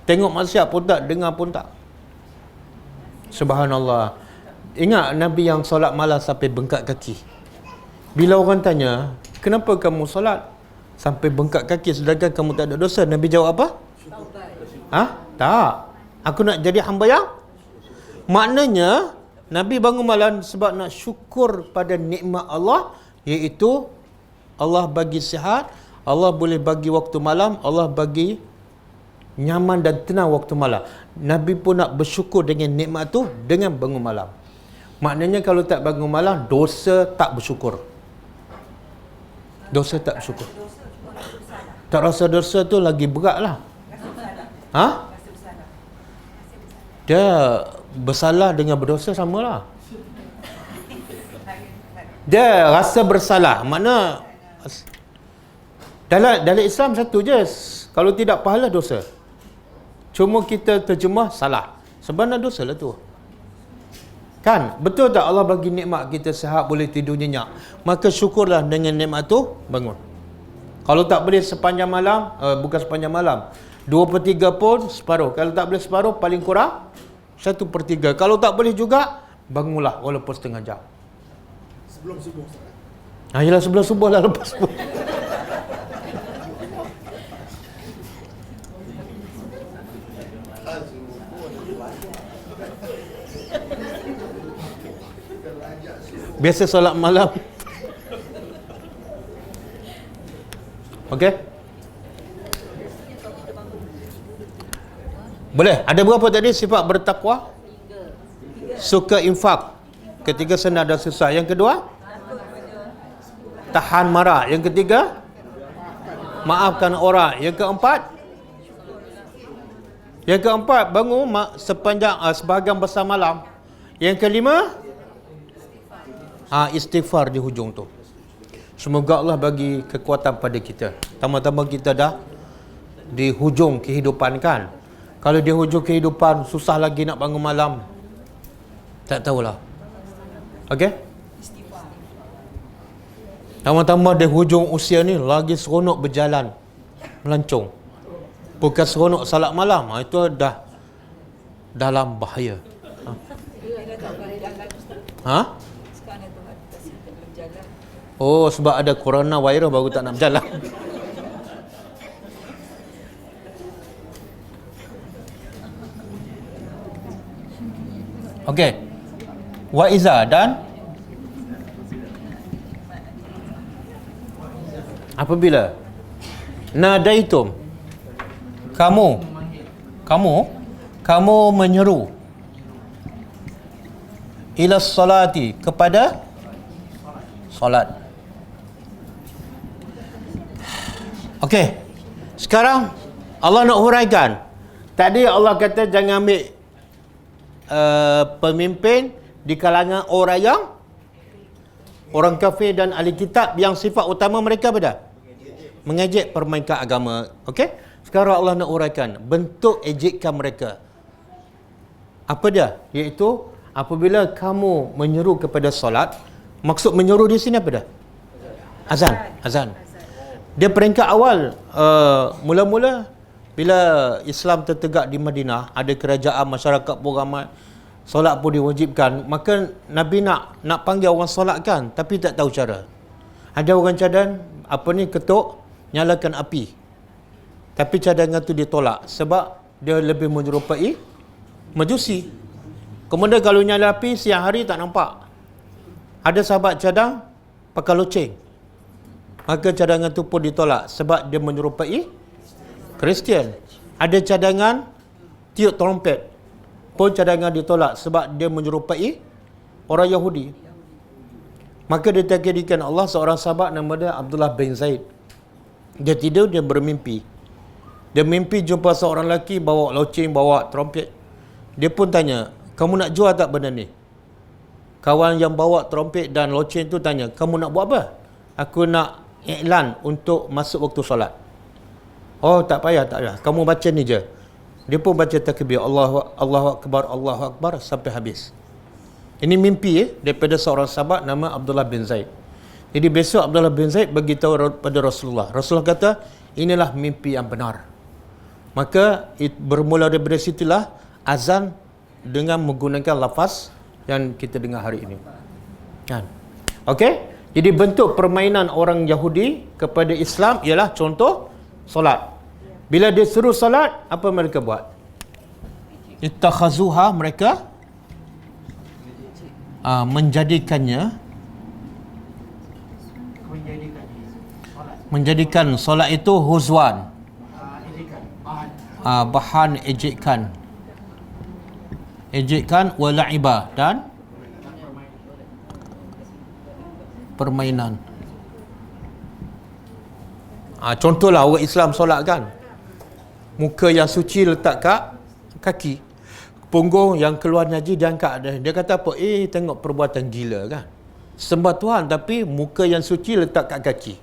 Tengok maksiat pun tak, dengar pun tak. Subhanallah. Ingat Nabi yang solat malam sampai bengkak kaki. Bila orang tanya, kenapa kamu solat sampai bengkak kaki sedangkan kamu tak ada dosa? Nabi jawab apa? Tak. Aku nak jadi hamba yang, maknanya Nabi bangun malam sebab nak syukur pada nikmat Allah, iaitu Allah bagi sihat, Allah boleh bagi waktu malam, Allah bagi nyaman dan tenang waktu malam. Nabi pun nak bersyukur dengan nikmat tu dengan bangun malam. Maknanya kalau tak bangun malam, dosa tak bersyukur. Dosa tak bersyukur. Tak rasa dosa tu lagi berat lah. Dia bersalah dengan berdosa sama lah. Dia rasa bersalah. Makna dalam Islam satu je, kalau tidak pahala dosa. Cuma kita terjemah salah. Sebenarnya dosa lah tu. Kan? Betul tak Allah bagi nikmat kita sihat, boleh tidur nyenyak? Maka syukurlah dengan nikmat tu, bangun. Kalau tak boleh sepanjang malam, bukan sepanjang malam, 2/3 pun separuh. Kalau tak boleh separuh, paling kurang 1/3. Kalau tak boleh juga, bangunlah walaupun setengah jam. Sebelum subuh, Ustaz. Yelah, sebelum subuh lah, lepas subuh. Biasa solat malam. Okey? Boleh. Ada berapa tadi sifat bertakwa? Suka infak. Ketiga, senang dan susah. Yang kedua, tahan marah. Yang ketiga, maafkan orang. Yang keempat, bangun sepanjang sebahagian besar malam. Yang kelima, istighfar di hujung tu. Semoga Allah bagi kekuatan pada kita. Tama-tama kita dah di hujung kehidupan kan. Kalau di hujung kehidupan susah lagi nak bangun malam, tak tahulah. Okey? Tama-tama di hujung usia ni lagi seronok berjalan, melancong. Bukan seronok salat malam. Itu dah dalam bahaya. Oh, sebab ada corona virus baru tak nak berjalan. Okey. Wa iza dan apabila nadaitum, kamu menyeru ila salati, kepada solat. Okey. Sekarang Allah nak huraikan. Tadi Allah kata jangan ambil pemimpin di kalangan orang kafir dan ahli kitab yang sifat utama mereka apa? Mengejek, permainkan agama. Okey? Sekarang Allah nak huraikan bentuk ejekan mereka. Apa dia? Iaitu apabila kamu menyeru kepada solat. Maksud menyeru di sini apa dah? Azan. Dia peringkat awal, mula-mula bila Islam tertegak di Madinah, ada kerajaan, masyarakat pun ramai, solat pun diwajibkan, maka Nabi nak panggil orang solat kan, tapi tak tahu cara. Ada orang cadang ketuk, nyalakan api. Tapi cadangan tu ditolak sebab dia lebih menyerupai Majusi. Kemudian kalau nyala api siang hari tak nampak. Ada sahabat cadang pakai loceng. Maka cadangan tu pun ditolak sebab dia menyerupai Kristian. Ada cadangan tiup trompet, pun cadangan ditolak sebab dia menyerupai orang Yahudi. Maka ditakdirkan Allah seorang sahabat nama dia Abdullah bin Zaid. Dia tidur, dia bermimpi. Dia mimpi jumpa seorang lelaki bawa loceng, bawa trompet. Dia pun tanya, kamu nak jual tak benda ni? Kawan yang bawa trompet dan loceng tu tanya, kamu nak buat apa? Aku nak iklan untuk masuk waktu solat. Oh, tak payah. Kamu baca ni je. Dia pun baca takbir, Allahu Akbar sampai habis. Ini mimpi daripada seorang sahabat nama Abdullah bin Zaid. Jadi besok Abdullah bin Zaid beritahu pada Rasulullah. Rasulullah kata, inilah mimpi yang benar. Maka bermula daripada situlah azan dengan menggunakan lafaz yang kita dengar hari ini. Kan? Okey? Jadi bentuk permainan orang Yahudi kepada Islam ialah contoh solat. Bila dia suruh solat, apa mereka buat? Ittakhazuha, mereka menjadikan solat itu huzwan, bahan ejekan wa la'ibah, dan permainan. Contohlah orang Islam solat kan, muka yang suci letak kat kaki, punggung yang keluar najis diangkat. Dia kata apa? Tengok perbuatan gila kan, sembah Tuhan tapi muka yang suci letak kat kaki,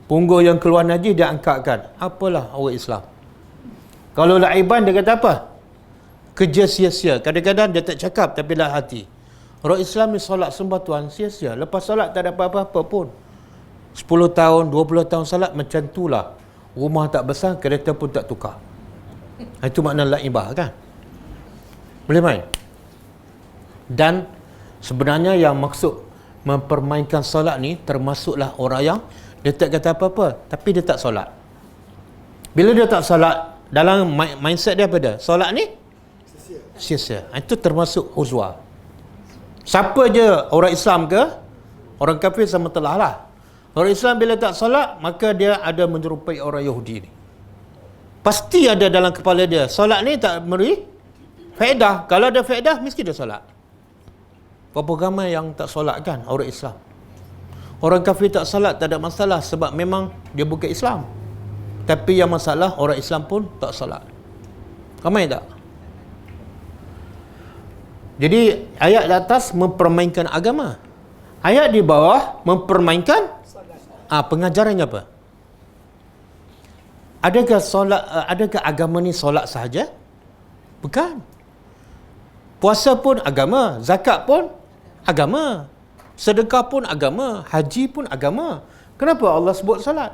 punggung yang keluar najis dia angkatkan. Apalah orang Islam. Kalau laiban dia kata apa? Kerja sia-sia. Kadang-kadang dia tak cakap tapi dalam hati. Orang Islam ni solat sembah Tuhan sia-sia. Lepas solat tak ada apa-apa pun. 10 tahun, 20 tahun solat macam itulah. Rumah tak besar, kereta pun tak tukar. Itu makna laibah kan? Boleh main? Dan sebenarnya yang maksud mempermainkan solat ni termasuklah orang yang dia tak kata apa-apa tapi dia tak solat. Bila dia tak solat, dalam mindset dia apa dia? Solat ni sia-sia. Itu termasuk huzwa. Siapa je orang Islam ke orang kafir sama telah lah. Orang Islam bila tak solat, maka dia ada menyerupai orang Yahudi ni. Pasti ada dalam kepala dia, solat ni tak memberi faedah. Kalau ada faedah, mesti dia solat. Berapa ramai yang tak solat kan orang Islam? Orang kafir tak solat tak ada masalah sebab memang dia bukan Islam. Tapi yang masalah orang Islam pun tak solat. Ramai tak? Jadi ayat di atas mempermainkan agama. Ayat di bawah mempermainkan pengajarannya apa? Adakah agama ni solat sahaja? Bukan. Puasa pun agama, zakat pun agama, sedekah pun agama, haji pun agama. Kenapa Allah sebut solat?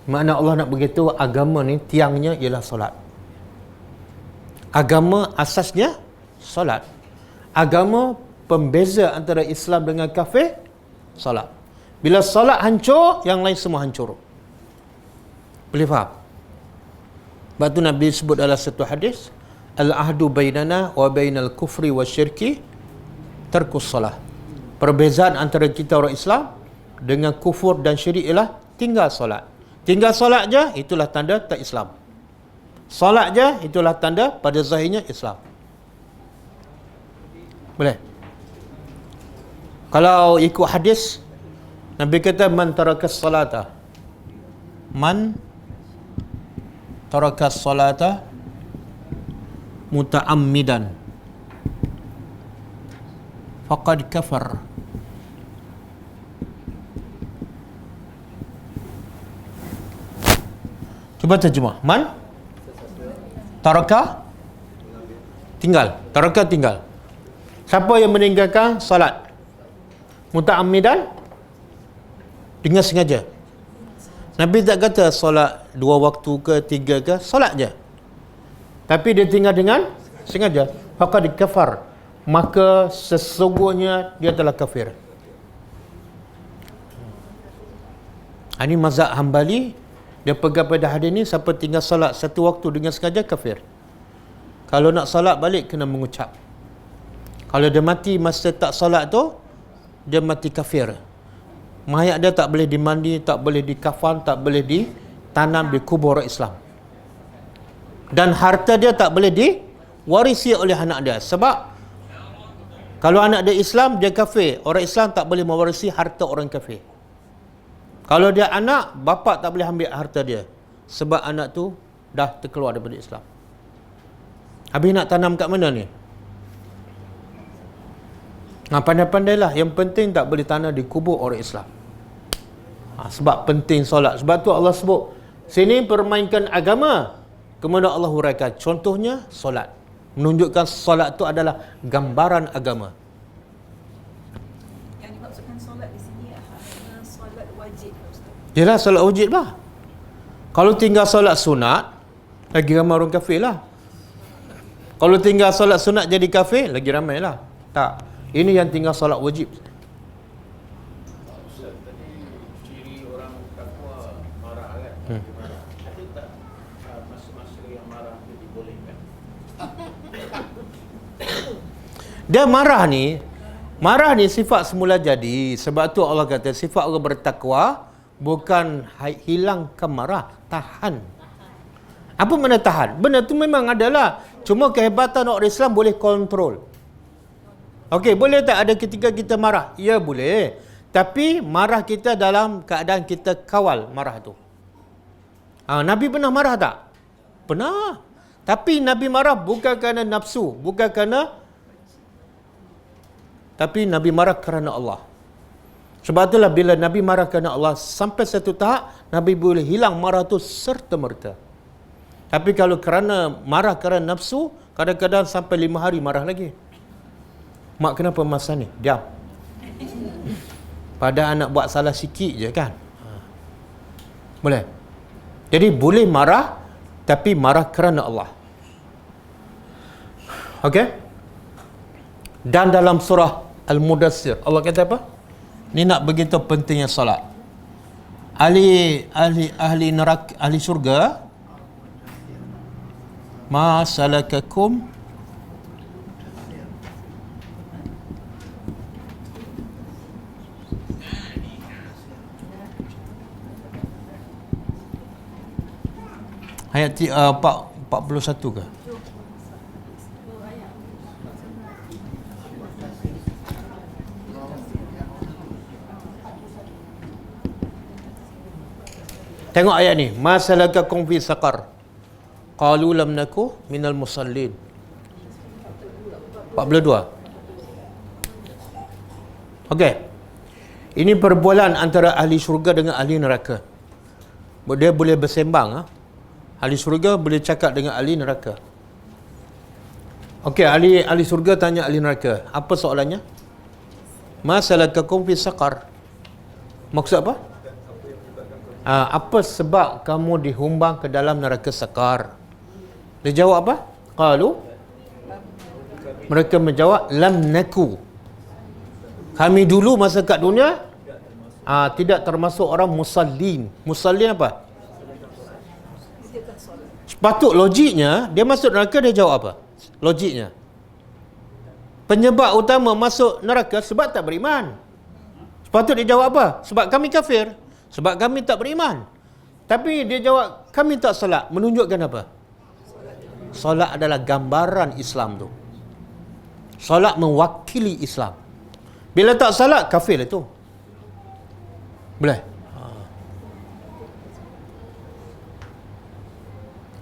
Makna Allah nak beritahu agama ni tiangnya ialah solat. Agama asasnya solat. Agama pembeza antara Islam dengan kafir, solat. Bila solat hancur, yang lain semua hancur. Boleh faham? Sebab tu Nabi sebut dalam satu hadis, al-ahdu bainana wa bainal kufri wa syirki tarkus salah. Perbezaan antara kita orang Islam dengan kufur dan syirik ialah tinggal solat. Tinggal solat je, itulah tanda tak Islam. Solat je, itulah tanda pada zahirnya Islam. Boleh? Kalau ikut hadis, Nabi kata man tarakas salata, man tarakas salata muta'ammidan faqad kafar. Cuba terjemah. Man taraka tinggal. Taraka tinggal. Siapa yang meninggalkan salat muta'ammidan dengan sengaja. Nabi tak kata solat 2 waktu ke 3 ke, solat je. Tapi dia tinggal dengan sengaja, faqad kafar, maka sesungguhnya dia telah kafir. Ini mazhab Hambali, dia pegang pada hadis ni, siapa tinggal solat 1 waktu dengan sengaja, kafir. Kalau nak solat balik kena mengucap. Kalau dia mati masa tak solat tu, dia mati kafir. Mayat dia tak boleh dimandi, tak boleh dikafan, tak boleh ditanam di kubur Islam. Dan harta dia tak boleh diwarisi oleh anak dia. Sebab kalau anak dia Islam, dia kafir. Orang Islam tak boleh mewarisi harta orang kafir. Kalau dia anak, bapa tak boleh ambil harta dia. Sebab anak tu dah terkeluar daripada Islam. Habis nak tanam kat mana ni? Pandai-pandailah. Yang penting tak boleh tanam di kubur orang Islam. Sebab penting solat. Sebab tu Allah sebut, sini permainkan agama. Kemudian Allah huraikan. Contohnya, solat. Menunjukkan solat tu adalah gambaran agama. Yang dimaksudkan solat di sini adalah solat wajib, Ustaz. Yelah, solat wajib lah. Kalau tinggal solat sunat, lagi ramai orang kafir lah. Kalau tinggal solat sunat jadi kafir, lagi ramai lah. Tak. Ini yang tinggal solat wajib. Ustaz, tadi ciri orang takwa marah kan? Marah. Ada tak masa-masa yang marah itu dibolehkan? Dia marah ni sifat semula jadi. Sebab tu Allah kata sifat orang bertakwa bukan hilangkan marah, tahan. Apa makna tahan? Benda tu memang adalah, cuma kehebatan orang Islam boleh kontrol. Okey, boleh tak ada ketika kita marah? Ya, boleh. Tapi marah kita dalam keadaan kita kawal marah tu. Nabi pernah marah tak? Pernah. Tapi Nabi marah bukan kerana nafsu, bukan kerana, tapi Nabi marah kerana Allah. Sebab itulah bila Nabi marah kerana Allah, sampai satu tahap Nabi boleh hilang marah tu serta-merta. Tapi kalau marah kerana nafsu, kadang-kadang sampai 5 hari marah lagi. Mak, kenapa masa ni? Diam. Pada anak buat salah sikit je kan. Boleh. Jadi boleh marah, tapi marah kerana Allah. Okey? Dan dalam surah Al-Mudassir, Allah kata apa? Ni nak begitu pentingnya solat. Ahli neraka, ahli syurga, ma salakakum ayat 41 ke? Tengok ayat ni. Ma salakakum fi saqar? Qalu lam naku minal musallin. 42. Okey. Ini perbualan antara ahli syurga dengan ahli neraka. Dia boleh bersembang. Ahli syurga boleh cakap dengan ahli neraka. Okey, ahli syurga tanya ahli neraka. Apa soalannya? Ma salakakum fi saqar? Maksud apa? Apa sebab kamu dihumbang ke dalam neraka sakar? Dia jawab apa? Qalu, mereka menjawab, lam naku, kami dulu masa kat dunia tidak termasuk orang musallin. Musallin apa? Sepatut logiknya dia masuk neraka, dia jawab apa? Logiknya penyebab utama masuk neraka sebab tak beriman. Sepatut dia jawab apa? Sebab kami kafir, sebab kami tak beriman. Tapi dia jawab kami tak solat. Menunjukkan apa? Solat adalah gambaran Islam tu. Solat mewakili Islam. Bila tak solat, kafir itu. Boleh?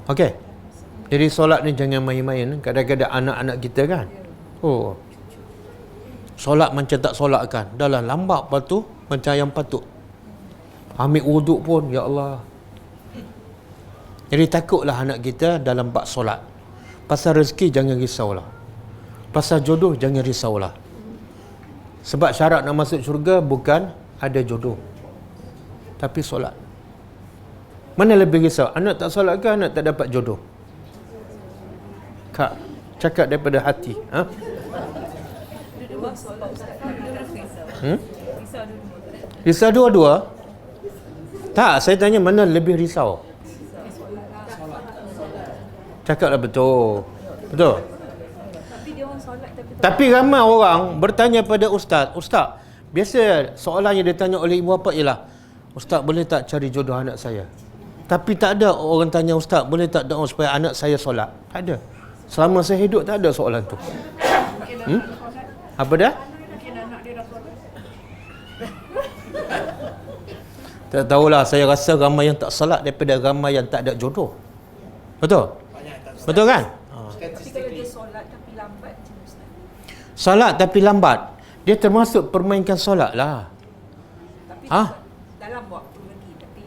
Okey. Jadi solat ni jangan main-main. Kadang-kadang anak-anak kita kan, solat macam tak solat kan. Dah lah lambat patu macam yang patut. Ambil wuduk pun, ya Allah. Jadi takutlah anak kita dalam bab solat. Pasal rezeki jangan risaulah. Pasal jodoh jangan risaulah. Sebab syarat nak masuk syurga bukan ada jodoh, tapi solat. Mana lebih risau? Anak tak solat ke anak tak dapat jodoh? Kak, cakap daripada hati. Ha? Dua solat Ustaz. Risau dulu. Risau dua-dua? Tak, saya tanya mana lebih risau? Cakaplah betul. Betul. Tapi dia orang solat Tapi ramai orang bertanya pada ustaz, "Ustaz, biasa soalan yang ditanya oleh ibu bapa ialah, Ustaz boleh tak cari jodoh anak saya?" Tapi tak ada orang tanya, "Ustaz boleh tak doa supaya anak saya solat?" Tak ada. Selama saya hidup tak ada soalan tu. Apa dah? Tak tahulah, saya rasa ramai yang tak solat daripada ramai yang tak ada jodoh. Betul? Betul kan? Tapi kalau dia solat tapi lambat macam Ustaz. Solat tapi lambat, dia termasuk permainkan solat lah. Tapi Ah. dalam waktu lagi tapi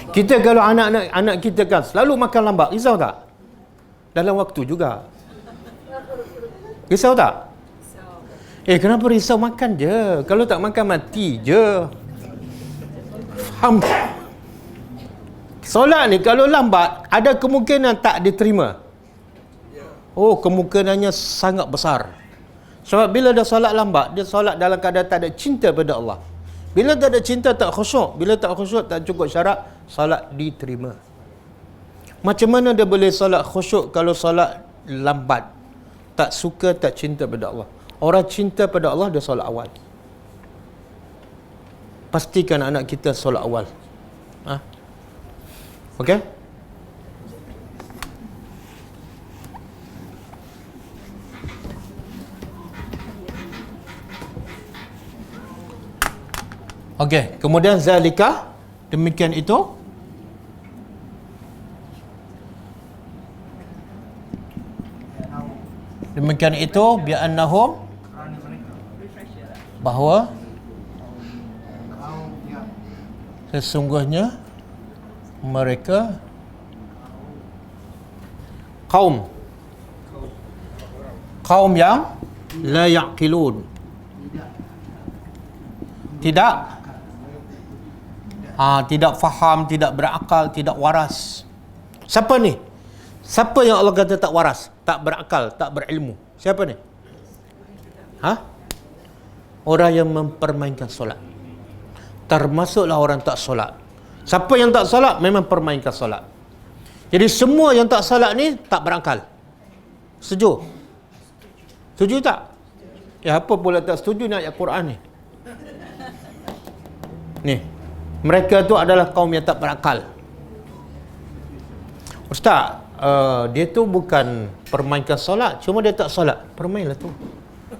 Kita kalau anak kita kan selalu makan lambat, risau tak? Dalam waktu juga. Risau tak? Kenapa risau? Makan je. Kalau tak makan mati je. Faham? Solat ni kalau lambat ada kemungkinan tak diterima. Oh, kemungkinannya sangat besar. Sebab bila dia solat lambat, dia solat dalam keadaan tak ada cinta pada Allah. Bila tak ada cinta, tak khusyuk. Bila tak khusyuk, tak cukup syarat, solat diterima. Macam mana dia boleh solat khusyuk kalau solat lambat? Tak suka, tak cinta pada Allah. Orang cinta pada Allah, dia solat awal. Pastikan anak kita solat awal. Okey? Okey, kemudian zalika, demikian itu. Demikian itu bi'annahum, bahawa sesungguhnya mereka kaum yang la yaqilun, tidak faham, tidak berakal, tidak waras. Siapa ni? Siapa yang Allah kata tak waras, tak berakal, tak berilmu? Siapa ni? Orang yang mempermainkan solat. Termasuklah orang tak solat. Siapa yang tak solat memang permainkan solat. Jadi semua yang tak solat ni tak berakal. Setuju? Setuju tak? Apa pula tak setuju ni ayat Quran ni? Ni, mereka tu adalah kaum yang tak berakal. Ustaz, dia tu bukan permainkan solat, cuma dia tak solat. Permainlah tu.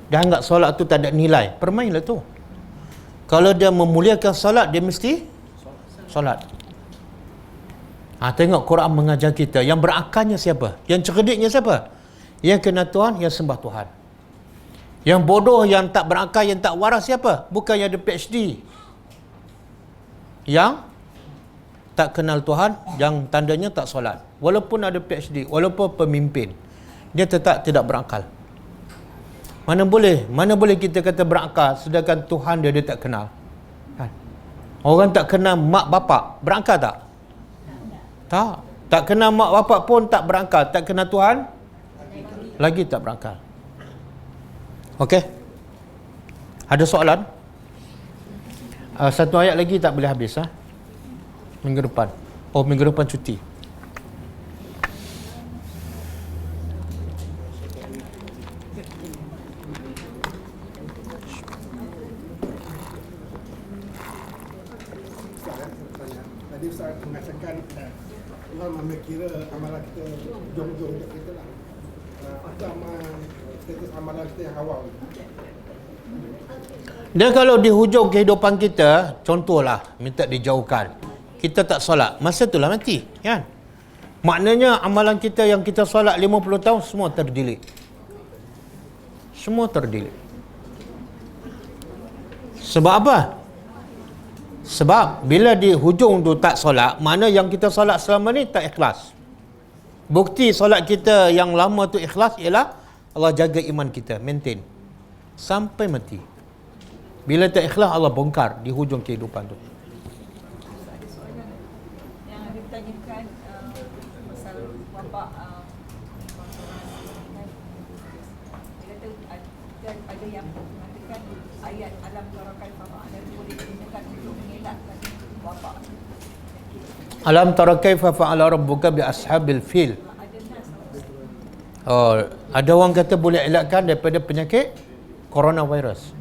Dia anggap solat tu tak ada nilai. Permainlah tu. Kalau dia memuliakan solat, dia mesti solat. Tengok Quran mengajar kita, yang berakalnya siapa? Yang cerdiknya siapa? Yang kenal Tuhan, yang sembah Tuhan. Yang bodoh, yang tak berakal, yang tak waras siapa? Bukan yang ada PhD. Yang tak kenal Tuhan, yang tandanya tak solat. Walaupun ada PhD, walaupun pemimpin, dia tetap tidak berakal. Mana boleh kita kata berakal sedangkan Tuhan dia tak kenal. Kan? Orang tak kenal mak bapak, berakal tak? Tak. Tak kenal mak bapak pun tak berakal. Tak kenal Tuhan lagi tak berakal. Okey? Ada soalan? Satu ayat lagi tak boleh habis. Minggu depan. Minggu depan cuti. Tadi Ustaz mengatakan Tuhan ambil kira amalan kita jom-jom untuk kita lah. Apa status amalan kita yang awal? Dan kalau di hujung kehidupan kita, contohlah minta dijauhkan, kita tak solat, masa itulah mati, kan? Maknanya amalan kita yang kita solat 50 tahun semua terdelete. Semua terdelete. Sebab apa? Sebab bila di hujung tu tak solat, mana yang kita solat selama ni tak ikhlas. Bukti solat kita yang lama tu ikhlas ialah Allah jaga iman kita, maintain sampai mati. Bila tak ikhlas, Allah bongkar di hujung kehidupan tu. Ada soalan yang ada bertanyakan pasal bapa dia kata ada yang mengatakan ayat alam tara kaifa fa'ala boleh digunakan untuk mengelakkan bapa. Alam tara kaifa fa'ala rabbuka bi ashabil fil. Ada nas. Oh, ada orang kata boleh elakkan daripada penyakit coronavirus.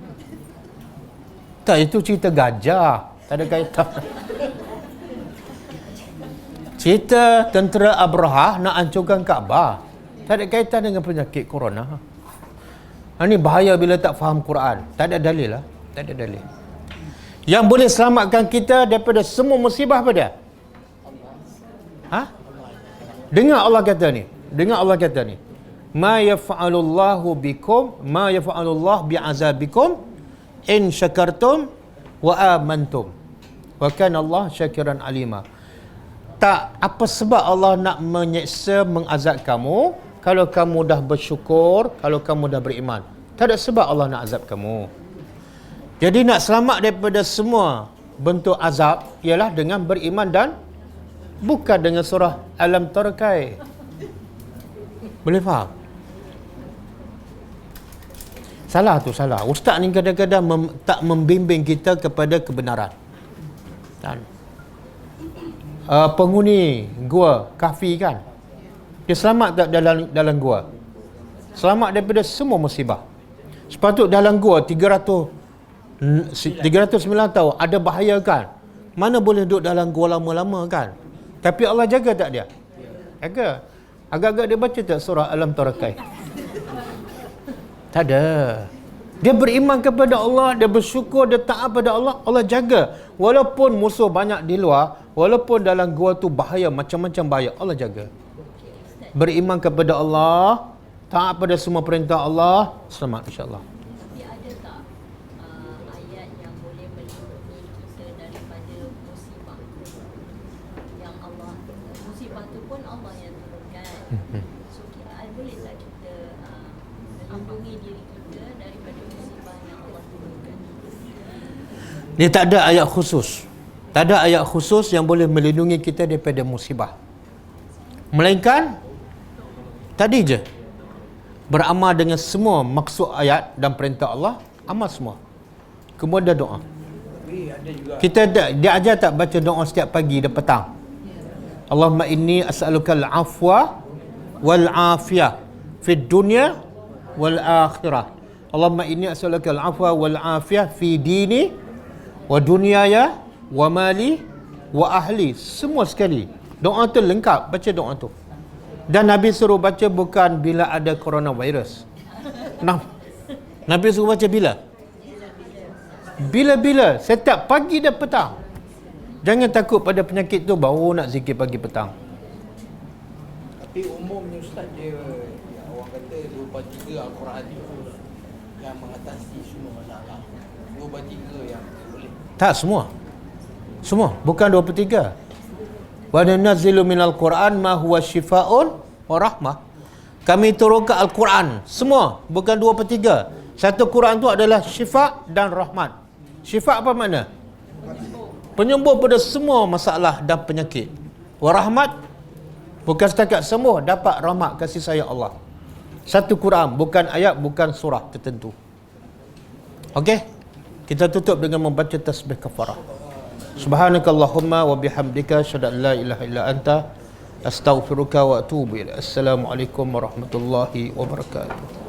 Tak, itu cerita gajah, tak ada kaitan. Cerita tentera Abraha nak hancurkan Kaabah, tak ada kaitan dengan penyakit corona. Ini bahaya bila tak faham Quran. Tak ada dalil lah, tak ada dalil. Yang boleh selamatkan kita daripada semua musibah apa dia? Ha? Dengar Allah kata ni. Dengar Allah kata ni. Ma yaf'alullahu bikum, ma yaf'alullah bi'azabikum in syakartum wa amantum. Wa kana Allah syakiran alima. Tak apa sebab Allah nak menyeksa, mengazab kamu kalau kamu dah bersyukur, kalau kamu dah beriman. Tak ada sebab Allah nak azab kamu. Jadi nak selamat daripada semua bentuk azab ialah dengan beriman dan bukan dengan surah Alam Tara Kaifa. Boleh faham? Salah tu, salah. Ustaz ni kadang-kadang tak membimbing kita kepada kebenaran. Dan penghuni gua Kahfi kan, dia selamat tak dalam gua? Selamat daripada semua musibah. Sepatut dalam gua 309 tahun ada bahaya kan? Mana boleh duduk dalam gua lama-lama kan? Tapi Allah jaga tak dia? Jaga. Agak-agak dia baca tak surah Alam Tara Kaifa? Tak ada. Dia beriman kepada Allah, dia bersyukur, dia taat pada Allah, Allah jaga. Walaupun musuh banyak di luar, walaupun dalam gua tu bahaya, macam-macam bahaya, Allah jaga. Beriman kepada Allah, taat pada semua perintah Allah, selamat insya-Allah. Tapi ada tak ayat yang boleh melindungi kita daripada musibah yang Allah, musibah tu pun Allah yang turunkan. So boleh tak kita melindungi diri kita daripada musibah yang Allah turunkan? Dia tak ada ayat khusus. Tak ada ayat khusus yang boleh melindungi kita daripada musibah. Melainkan tadi je, beramal dengan semua maksud ayat dan perintah Allah, amal semua. Kemudian doa. Kita dia ajar tak baca doa setiap pagi dan petang? Allahumma inni as'alukal afwa wal afiyah fid dunya wal akhirah. Allahumma inni as'alukal afwa wal afiyah fi dini wa dunyaya wa mali wa ahli. Semua sekali. Doa tu lengkap, baca doa tu. Dan Nabi suruh baca bukan bila ada coronavirus. Nah, Nabi suruh baca bila? Bila-bila, setiap pagi dan petang. Jangan takut pada penyakit tu baru nak zikir pagi petang. Tapi umumnya Ustaz dia orang kata 2/3 Al-Quran tu yang mengatasi semua masalah. 2/3 yang boleh. Tak semua. Semua, bukan 2/3. Wa nanzilu minal Quran ma huwa syifaa'un wa rahmah. Kami turunkan Al-Quran semua, bukan 2/3. Satu Quran tu adalah syifa dan rahmat. Syifa apa makna? Penyembuh pada semua masalah dan penyakit. Wa rahmat, bukan setakat sembuh, dapat rahmat kasih sayang Allah. Satu Quran, bukan ayat, bukan surah tertentu. Okey? Kita tutup dengan membaca tasbih kafarah. Subhanakallahumma wa bihamdika asyhadu an la ilaha illa anta astaghfiruka wa atubu ilaik. Assalamualaikum warahmatullahi wabarakatuh.